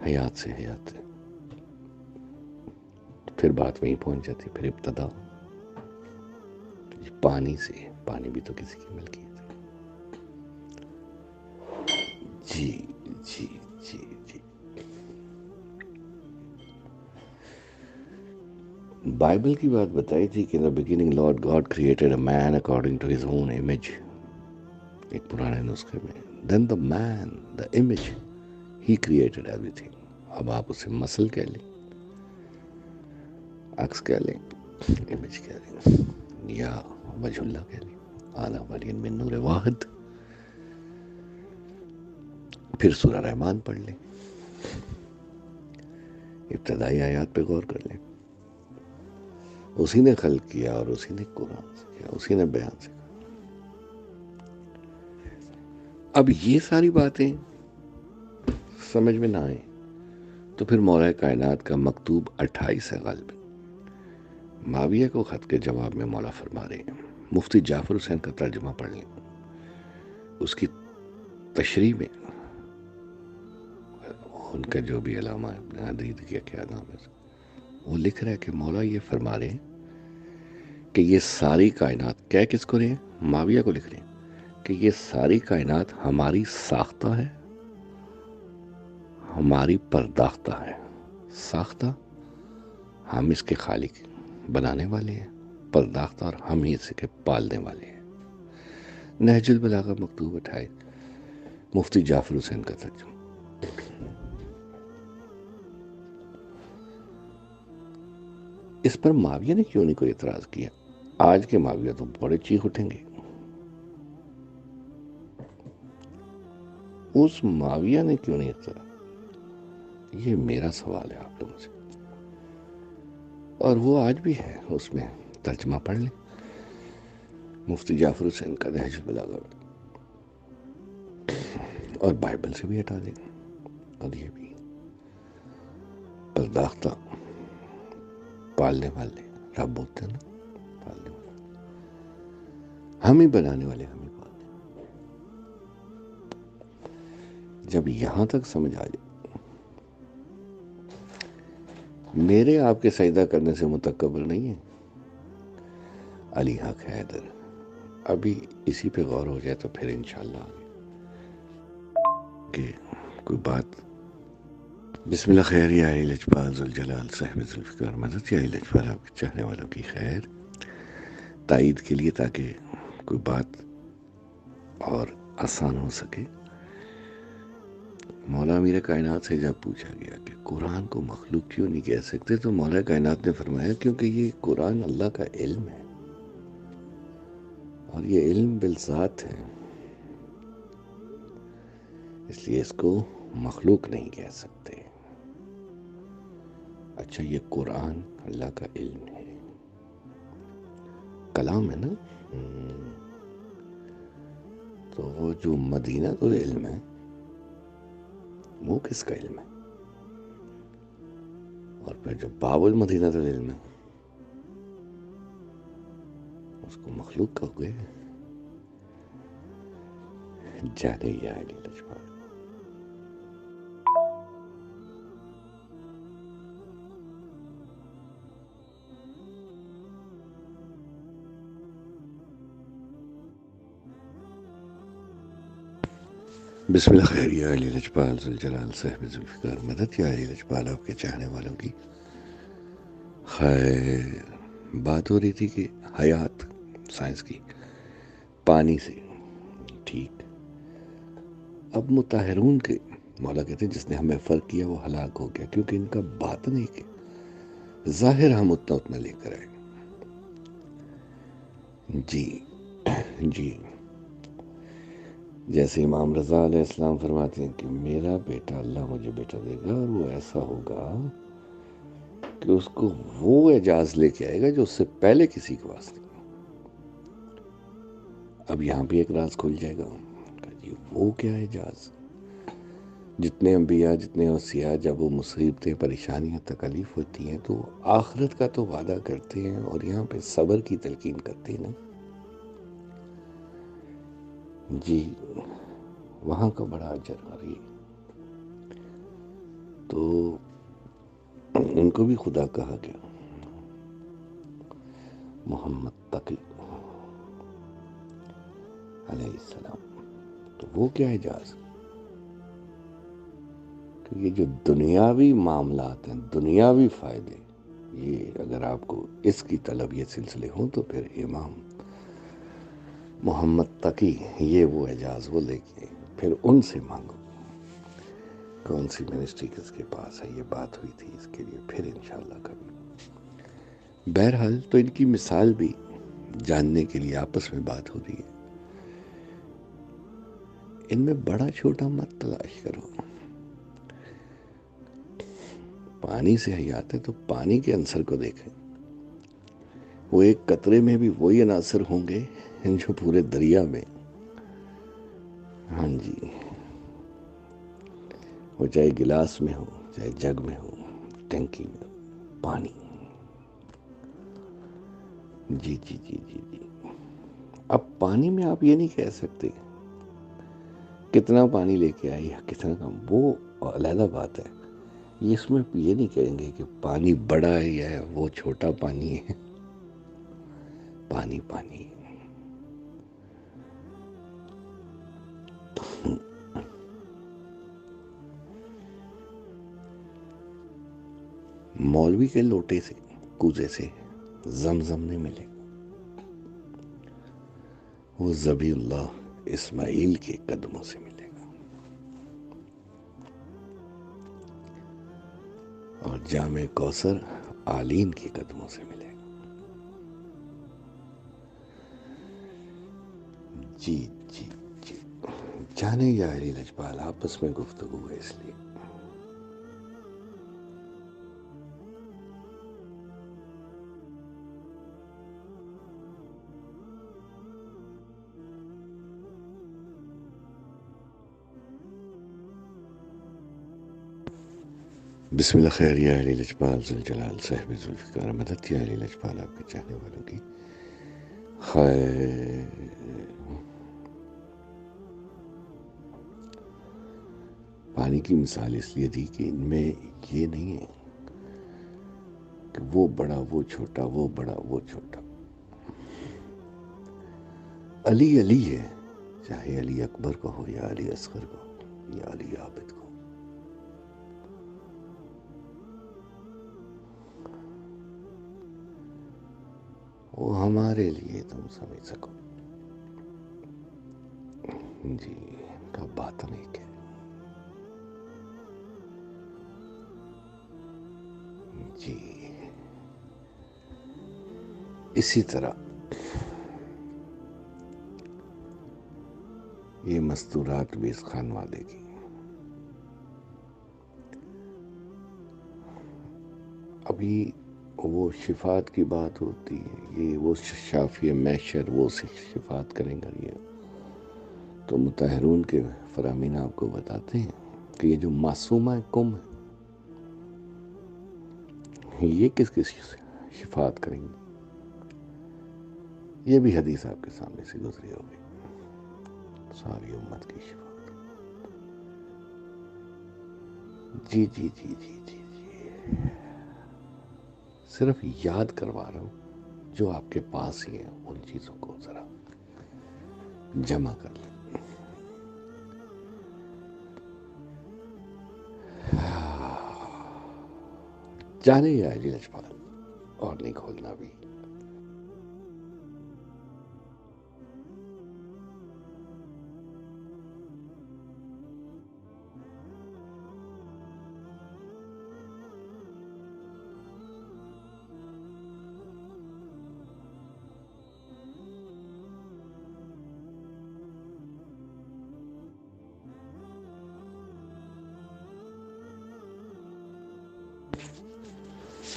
حیات سے حیات ہے. پھر بات وہیں پہنچ جاتی. پھر ابتدا پانی سے، پانی بھی تو کسی کی ملکیت ہے. جی جی جی جی. بائبل کی بات بتائی تھی کہ in the beginning Lord God created a man according to his own image. ایک پرانے نسخے میں then the man, the image, he created everything. اب آپ اسے مسل کہہ لیں، عکس کہہ لیں، امیج کہہ لیں، یا وجہ اللہ کہہ لیں، اعلیٰ ولین من نور واحد. پھر سورہ رحمان پڑھ لیں، ابتدائی آیات پہ غور کر لیں. اسی نے خلق کیا اور اسی نے قرآن سے کیا، اسی نے بیان سے کیا. اب یہ ساری باتیں سمجھ میں نہ آئیں تو پھر مولا کائنات کا مکتوب 28 ہے غالباً، معاویہ کو خط کے جواب میں مولا فرما رہے ہیں. مفتی جعفر حسین کا ترجمہ پڑھ لیں، اس کی تشریح میں ان کا جو بھی علامہ ابن حدید کیا کیا نام ہے، وہ لکھ رہا ہے کہ مولا یہ فرما رہے ہیں کہ یہ ساری کائنات، کیا کس کو رہے ہیں؟ معاویہ کو لکھ رہے ہیں کہ یہ ساری کائنات ہماری ساختہ ہے، ہماری پرداختہ ہے. ساختہ ہم اس کے خالق بنانے والے ہیں، پرداختہ اور ہم ہی اس کے پالنے والے ہیں. نہج البلاغہ مکتوب 28، مفتی جعفر حسین کا ترجمہ. اس پر معاویہ نے کیوں نہیں کوئی اعتراض کیا؟ آج کے معاویہ تو بڑے چیخ اٹھیں گے. اس معاویہ نے کیوں نہیں اعتراض؟ یہ میرا سوال ہے آپ لوگوں سے، اور وہ آج بھی ہے. اس میں ترجمہ پڑھ لیں مفتی جعفر حسین کا نہج البلاغہ، اور بائبل سے بھی ہٹا دیں. اور یہ بھی پرداختہ، پالنے والے رب ہوتے ہیں نا، پالنے والے ہم ہی، بنانے والے ہم ہی، پالنے. جب یہاں تک سمجھ آ جائے، میرے آپ کے سجدہ کرنے سے متکبر نہیں ہے علی حق حیدر. ابھی اسی پہ غور ہو جائے تو پھر انشاءاللہ کہ کوئی بات. بسم اللہ خیر یا علی لجپال ذوالجلال صاحب ذوالفقار مدد، یا علی لجپال آپ کے چاہنے والوں کی خیر تائید کے لیے، تاکہ کوئی بات اور آسان ہو سکے. مولا امیر کائنات سے جب پوچھا گیا کہ قرآن کو مخلوق کیوں نہیں کہہ سکتے، تو مولا کائنات نے فرمایا کیونکہ یہ قرآن اللہ کا علم ہے، اور یہ علم بالذات ہے، اس لیے اس کو مخلوق نہیں کہہ سکتے. اچھا، یہ قرآن اللہ کا علم ہے، کلام ہے نا، تو وہ جو مدینہ تو علم ہے، وہ کس کا علم ہے؟ اور پھر جو باب المدینہ تو علم ہے، اس کو مخلوق کا ہوئے. جانے یا علی لجپال. بسم اللہ خیر یا علی لجپال ذوالجلال صاحب ذوالفقار مدد، یا علی لجپال آپ کے چاہنے والوں کی خیر. بات ہو رہی تھی کہ حیات سائنس کی پانی سے، ٹھیک. اب مطہرون کے مولا کہتے ہیں جس نے ہمیں فرق کیا وہ ہلاک ہو گیا، کیونکہ ان کا باطن ایک ہے، ظاہر ہم اتنا لے کر آئے۔ جی جی، جیسے امام رضا علیہ السلام فرماتے ہیں کہ میرا بیٹا، اللہ مجھے بیٹا دے گا اور وہ ایسا ہوگا کہ اس کو وہ اعجاز لے کے آئے گا جو اس سے پہلے کسی کے پاس نہیں۔ اب یہاں بھی ایک راز کھل جائے گا کہ جی وہ کیا اعجاز؟ جتنے انبیاء، جتنے اوصیاء، جب وہ مصیبتیں، پریشانیاں، تکلیف ہوتی ہیں تو آخرت کا تو وعدہ کرتے ہیں اور یہاں پہ صبر کی تلقین کرتے ہیں نا۔ جی وہاں کا بڑا اجر آ رہی ہے، تو ان کو بھی خدا کہا گیا، محمد تقی علیہ السلام۔ تو وہ کیا اعجاز؟ کہ یہ جو دنیاوی معاملات ہیں، دنیاوی فائدے، یہ اگر آپ کو اس کی طلب، یہ سلسلے ہوں تو پھر امام محمد تقی یہ وہ اعجاز وہ لے کے پھر ان سے مانگو۔ کون سی منسٹری کس کے پاس ہے، یہ بات ہوئی تھی، اس کے لیے پھر انشاءاللہ کبھی۔ بہرحال تو ان کی مثال بھی جاننے کے لیے آپس میں بات ہو رہی ہے۔ ان میں بڑا چھوٹا مت تلاش کرو۔ پانی سے حیات ہے تو پانی کے عنصر کو دیکھیں، وہ ایک قطرے میں بھی وہی عناصر ہوں گے جو پورے دریا میں۔ ہاں جی، وہ چاہے گلاس میں ہو، چاہے جگ میں ہو، ٹینکی میں ہو، پانی۔ جی جی جی جی جی، اب پانی میں آپ یہ نہیں کہہ سکتے کتنا پانی لے کے آئی یا کتنا کم، وہ علیحدہ بات ہے۔ اس میں یہ نہیں کہیں گے کہ پانی بڑا ہے یا وہ چھوٹا پانی ہے، پانی پانی۔ مولوی کے لوٹے سے، کوزے سے زمزم نہیں ملے گا، وہ ذبیح اللہ اسماعیل کے قدموں سے ملے گا، اور جامع کوثر آلین کے قدموں سے ملے گا۔ جی جی جی، جانے یا علی لجپال، آپس میں گفتگو ہے اس لیے۔ بسم اللہ خیر یا علی لجپال ذوالجلال صاحب ذوالفقار مدد، یا علی لجپال آپ کے چاہنے والوں کی خیر۔ پانی کی مثال اس لیے دی کہ ان میں یہ نہیں ہے کہ وہ بڑا وہ چھوٹا، وہ بڑا وہ چھوٹا۔ علی علی ہے، چاہے علی اکبر کو ہو یا علی اصغر کو یا علی عابد کو۔ وہ ہمارے لیے تم سمجھ سکو، جی کا باطن ایک ہے۔ جی اسی طرح یہ مستورات بھی اس خان والے کی، ابھی وہ شفات کی بات ہوتی ہے، یہ وہ شافی محشر وہ شفات کریں گا، یہ تو مطہرون کے فرامین آپ کو بتاتے ہیں کہ یہ جو معصومہ کم ہے، یہ کس کس شفات کریں گی، یہ بھی حدیث آپ کے سامنے سے گزری ہوگی، ساری امت کی شفات۔ جی جی جی جی جی جی، صرف یاد کروا رہا ہوں، جو آپ کے پاس ہی ہیں ان چیزوں کو ذرا جمع کر لیں۔ جانے یا علی لجپال، اور نہیں کھولنا بھی۔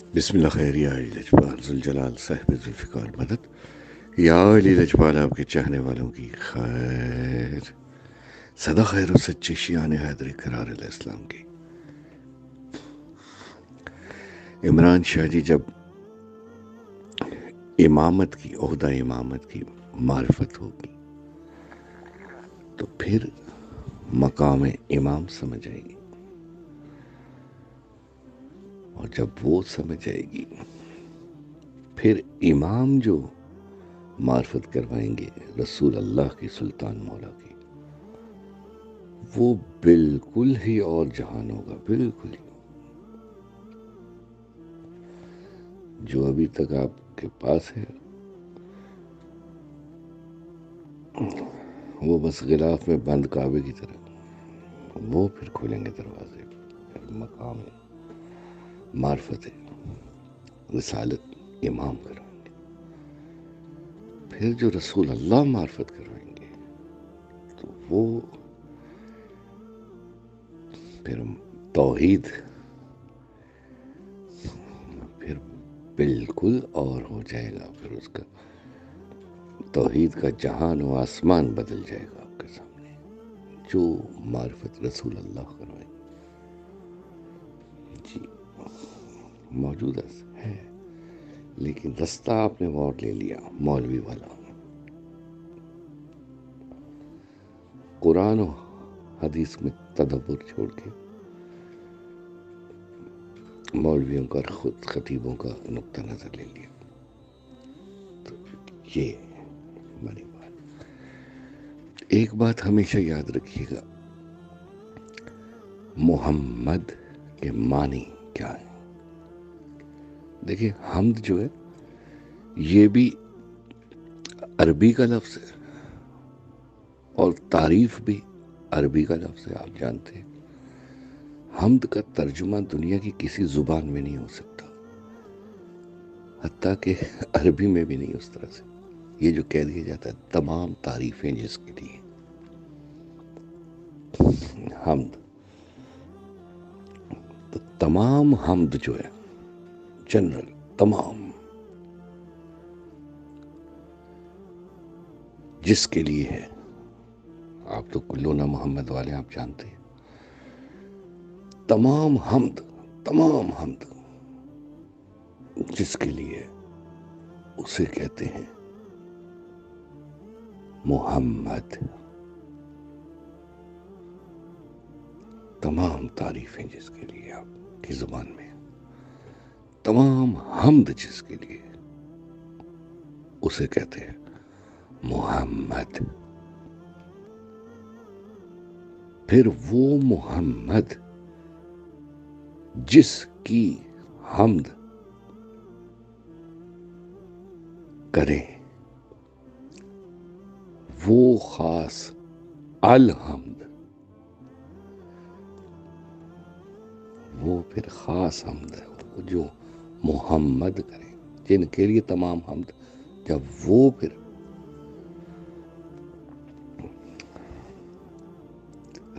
بسم اللہ خیر یا علی لجپال ذوالجلال صاحب ذوالفقار مدد. یا علی لجپال آپ کے چاہنے والوں کی خیر صدا خیر و سچے شیان حیدر قرار علیہ السلام کی. عمران شاہ جی جب امامت کی عہدہ امامت کی معرفت ہوگی تو پھر مقام امام سمجھ آئے گی، اور جب وہ سمجھ آئے گی پھر امام جو معرفت کروائیں گے رسول اللہ کی سلطان مولا کی، وہ بالکل ہی اور جہان ہوگا، بالکل ہی. جو ابھی تک آپ کے پاس ہے وہ بس غلاف میں بند کعبے کی طرح، وہ پھر کھولیں گے دروازے، پھر مقام معرفت رسالت امام کروائیں گے. پھر جو رسول اللہ معرفت کروائیں گے تو وہ پھر توحید پھر بالکل اور ہو جائے گا. پھر اس کا توحید کا جہان و آسمان بدل جائے گا آپ کے سامنے، جو معرفت رسول اللہ کروائیں گے. جی موجود ہے، لیکن رستہ آپ نے موڑ لے لیا مولوی والا. قرآن و حدیث میں تدبر چھوڑ کے مولویوں کا خود خطیبوں کا نقطہ نظر لے لیا. تو یہ بڑی بات. ایک بات ہمیشہ یاد رکھیے گا، محمد کے معنی کیا ہے. دیکھیں حمد جو ہے یہ بھی عربی کا لفظ ہے اور تعریف بھی عربی کا لفظ ہے. آپ جانتے ہیں حمد کا ترجمہ دنیا کی کسی زبان میں نہیں ہو سکتا، حتیٰ کہ عربی میں بھی نہیں اس طرح سے. یہ جو کہہ دیا جاتا ہے تمام تعریفیں جس کے لیے حمد، تو تمام حمد جو ہے جنرل تمام جس کے لیے ہے. آپ تو کلونا محمد والے آپ جانتے ہیں، تمام حمد جس کے لیے اسے کہتے ہیں محمد. تمام تعریفیں جس کے لیے آپ کی زبان میں، تمام حمد جس کے لیے اسے کہتے ہیں محمد. پھر وہ محمد جس کی حمد کرے وہ خاص الحمد، وہ پھر خاص حمد ہے جو محمد کرے، جن کے لیے تمام حمد. جب وہ پھر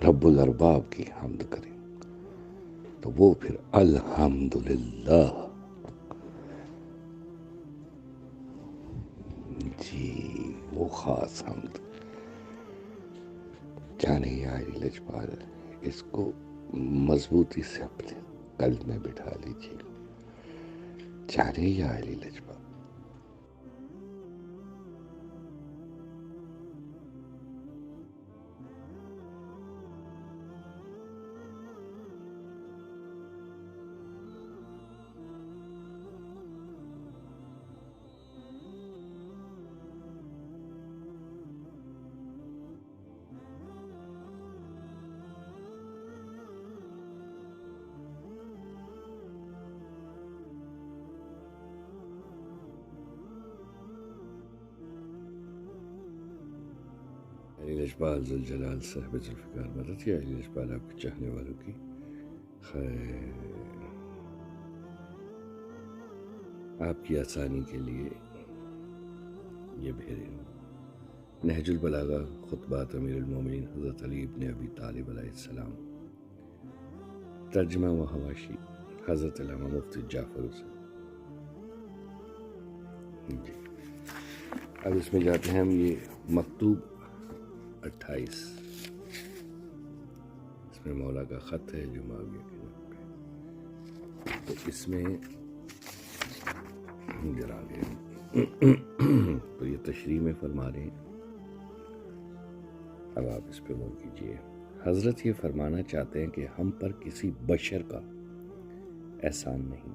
رب الارباب کی حمد کریں تو وہ پھر الحمدللہ. جی وہ خاص حمد. جانے یا علی لجپال اس کو مضبوطی سے اپنے قلب میں بٹھا لیجیے. جانے یا علی لجپال. علی لجپال ذوالجلال صاحب ذوالفقار مدد. یا علی لجپال آپ کے چاہنے والوں کی خیر. آپ کی آسانی کے لیے یہ بھیجے نہج البلاغہ خطبات امیر المومنین حضرت علی ابن ابی طالب علیہ السلام، ترجمہ و حواشی حضرت علامہ مفتی جعفر حسین جی۔ اب اس میں جاتے ہیں ہم، یہ مکتوب 28، اس میں مولا کا خط ہے جو معاویہ کے نام پہ، تو اس میں ذرا آگے تو یہ تشریح میں فرما رہے ہیں، اب آپ اس پہ غور کیجیے۔ حضرت یہ فرمانا چاہتے ہیں کہ ہم پر کسی بشر کا احسان نہیں،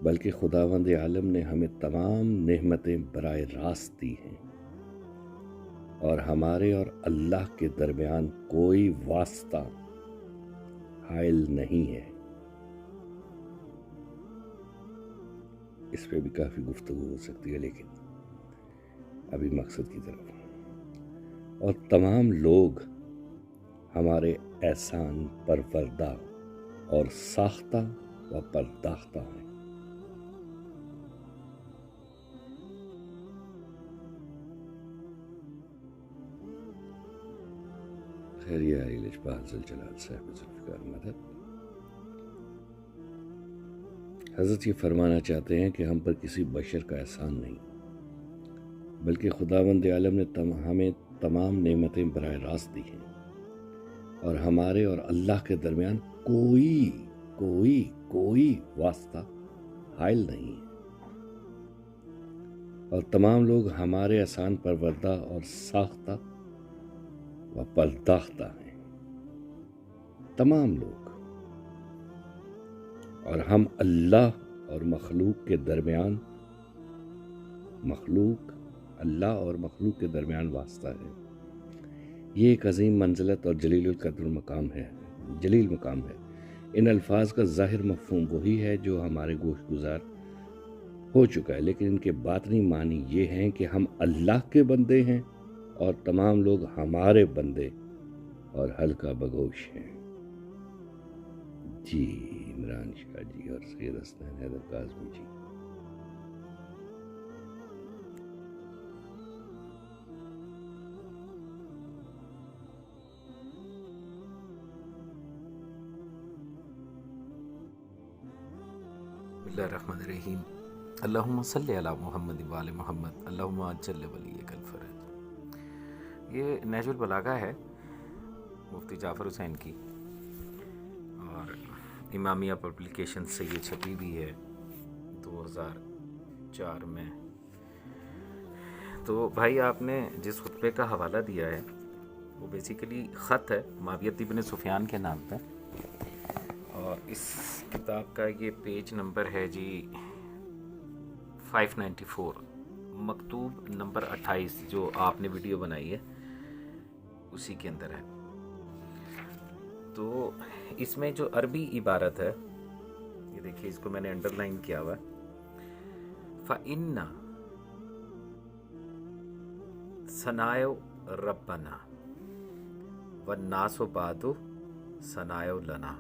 بلکہ خداوند عالم نے ہمیں تمام نعمتیں براہ راست دی ہیں، اور ہمارے اور اللہ کے درمیان کوئی واسطہ حائل نہیں ہے۔ اس پہ بھی کافی گفتگو ہو سکتی ہے، لیکن ابھی مقصد کی طرف۔ اور تمام لوگ ہمارے احسان پروردہ اور ساختہ و پرداختہ ہیں۔ خیر یہ علی لجپال ذوالجلال صاحب ذوالفقار مدد حضرت یہ فرمانا چاہتے ہیں کہ ہم پر کسی بشر کا احسان نہیں، بلکہ خداوند عالم نے ہمیں تمام نعمتیں براہ راست دی ہیں، اور ہمارے اور اللہ کے درمیان کوئی واسطہ حائل نہیں ہے، اور تمام لوگ ہمارے احسان پروردہ اور ساختہ و پرداختہ ہیں، تمام لوگ، اور ہم اللہ اور مخلوق کے درمیان واسطہ ہے۔ یہ ایک عظیم منزلت اور جلیل القدر مقام ہے۔ ان الفاظ کا ظاہر مفہوم وہی ہے جو ہمارے گوش گزار ہو چکا ہے، لیکن ان کے باطنی معنی یہ ہیں کہ ہم اللہ کے بندے ہیں اور تمام لوگ ہمارے بندے اور حلقہ بگوش ہیں۔ جی عمران شاہ جی اور سید حسنین حیدر کاظمی جی۔ بسم اللہ الرحمن الرحیم، اللہم صلی علی محمد وآل محمد، اللہم اجل ولیک الفرج۔ یہ نہج البلاغہ ہے مفتی جعفر حسین کی، اور امامیہ پبلیکیشن سے یہ چھپی بھی ہے 2004 میں۔ تو بھائی آپ نے جس خطبے کا حوالہ دیا ہے وہ بیسیکلی خط ہے معاویہ ابن سفیان کے نام پہ، اور اس کتاب کا یہ پیج نمبر ہے جی 594، مکتوب نمبر 28 جو آپ نے ویڈیو بنائی ہے اسی کے اندر ہے۔ تو اس میں جو عربی عبارت ہے یہ دیکھیے، اس کو میں نے انڈر لائن کیا ہوا ہے، فَإِنَّ ثَنَائِعَ رَبَّنَا وَالنَّاسُ بَعْدُ ثَنَائِعُ لَنَا۔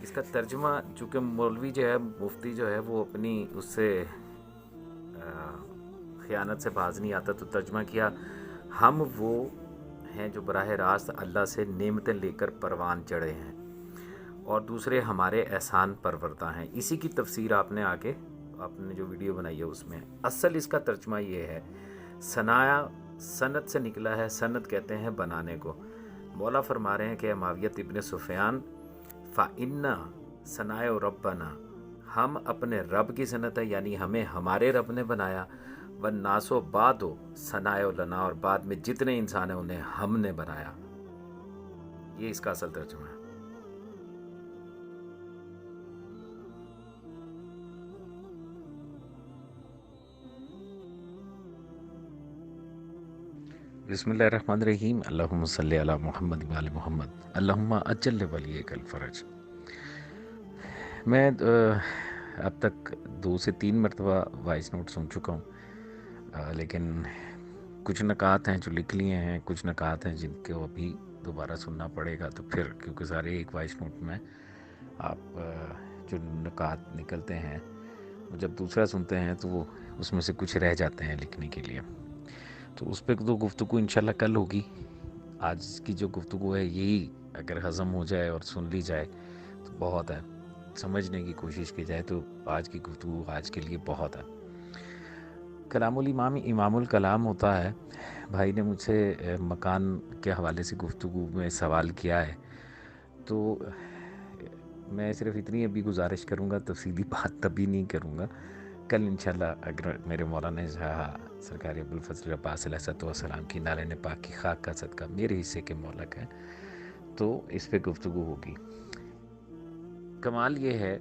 اس کا ترجمہ، چونکہ مولوی جو ہے، مفتی جو ہے، وہ اپنی اس سے خیانت سے باز نہیں آتا، تو ترجمہ کیا ہم وہ ہیں جو براہ راست اللہ سے نعمتیں لے کر پروان چڑھے ہیں، اور دوسرے ہمارے احسان پروردہ ہیں۔ اسی کی تفسیر آپ نے آگے نے جو ویڈیو بنائی ہے اس میں، اصل اس کا ترجمہ یہ ہے، صنایا صنعت سے نکلا ہے، صنعت کہتے ہیں بنانے کو۔ مولا فرما رہے ہیں کہ معاویہ ابن سفیان، فَإِنَّ صَنَائِعَ رَبَّنَا، ہم اپنے رب کی صنعت ہے، یعنی ہمیں ہمارے رب نے بنایا، وَالنَّاسُ بَعْدُ صَنَائِعُ لَنَا، اور بعد میں جتنے انسان ہیں انہیں ہم نے بنایا۔ یہ اس کا اصل ترجمہ ہے۔ بسم اللہ الرحمن الرحیم، اللہم صلی علی محمد وآل محمد، اللہم اجل ولیک الفرج۔ میں اب تک 2 سے 3 مرتبہ وائس نوٹ سن چکا ہوں، لیکن کچھ نکات ہیں جو لکھ لیے ہیں، کچھ نکات ہیں جن کو ابھی دوبارہ سننا پڑے گا، تو پھر کیونکہ سارے ایک وائس نوٹ میں آپ جو نکات نکلتے ہیں جب دوسرا سنتے ہیں تو وہ اس میں سے کچھ رہ جاتے ہیں لکھنے کے لیے، تو اس پہ تو گفتگو انشاءاللہ کل ہوگی۔ آج کی جو گفتگو ہے یہی اگر ہضم ہو جائے اور سن لی جائے تو بہت ہے، سمجھنے کی کوشش کی جائے تو آج کی گفتگو آج کے لیے بہت ہے۔ کلام الامام امام الکلام ہوتا ہے۔ بھائی نے مجھ سے مکان کے حوالے سے گفتگو میں سوال کیا ہے، تو میں صرف اتنی ابھی گزارش کروں گا، تفصیلی بات تبھی نہیں کروں گا، کل انشاءاللہ اگر میرے مولانا سرکار ابوالفضل عباس علیہ السلام کی نالین پاک کی خاک کا صدقہ میرے حصے کے مولک ہے تو اس پہ گفتگو ہوگی۔ کمال یہ ہے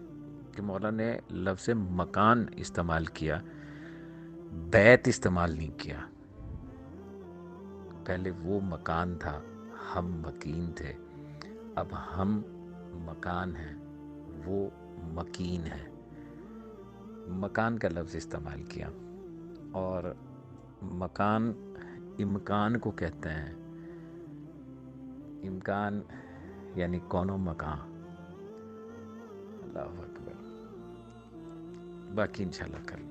کہ مولانا نے لفظ مکان استعمال کیا، بیت استعمال نہیں کیا۔ پہلے وہ مکان تھا، ہم مکین تھے، اب ہم مکان ہیں، وہ مکین ہے۔ مکان کا لفظ استعمال کیا، اور مکان امکان کو کہتے ہیں، امکان یعنی کون و مکان۔ اللہ اکبر۔ باقی انشاءاللہ کل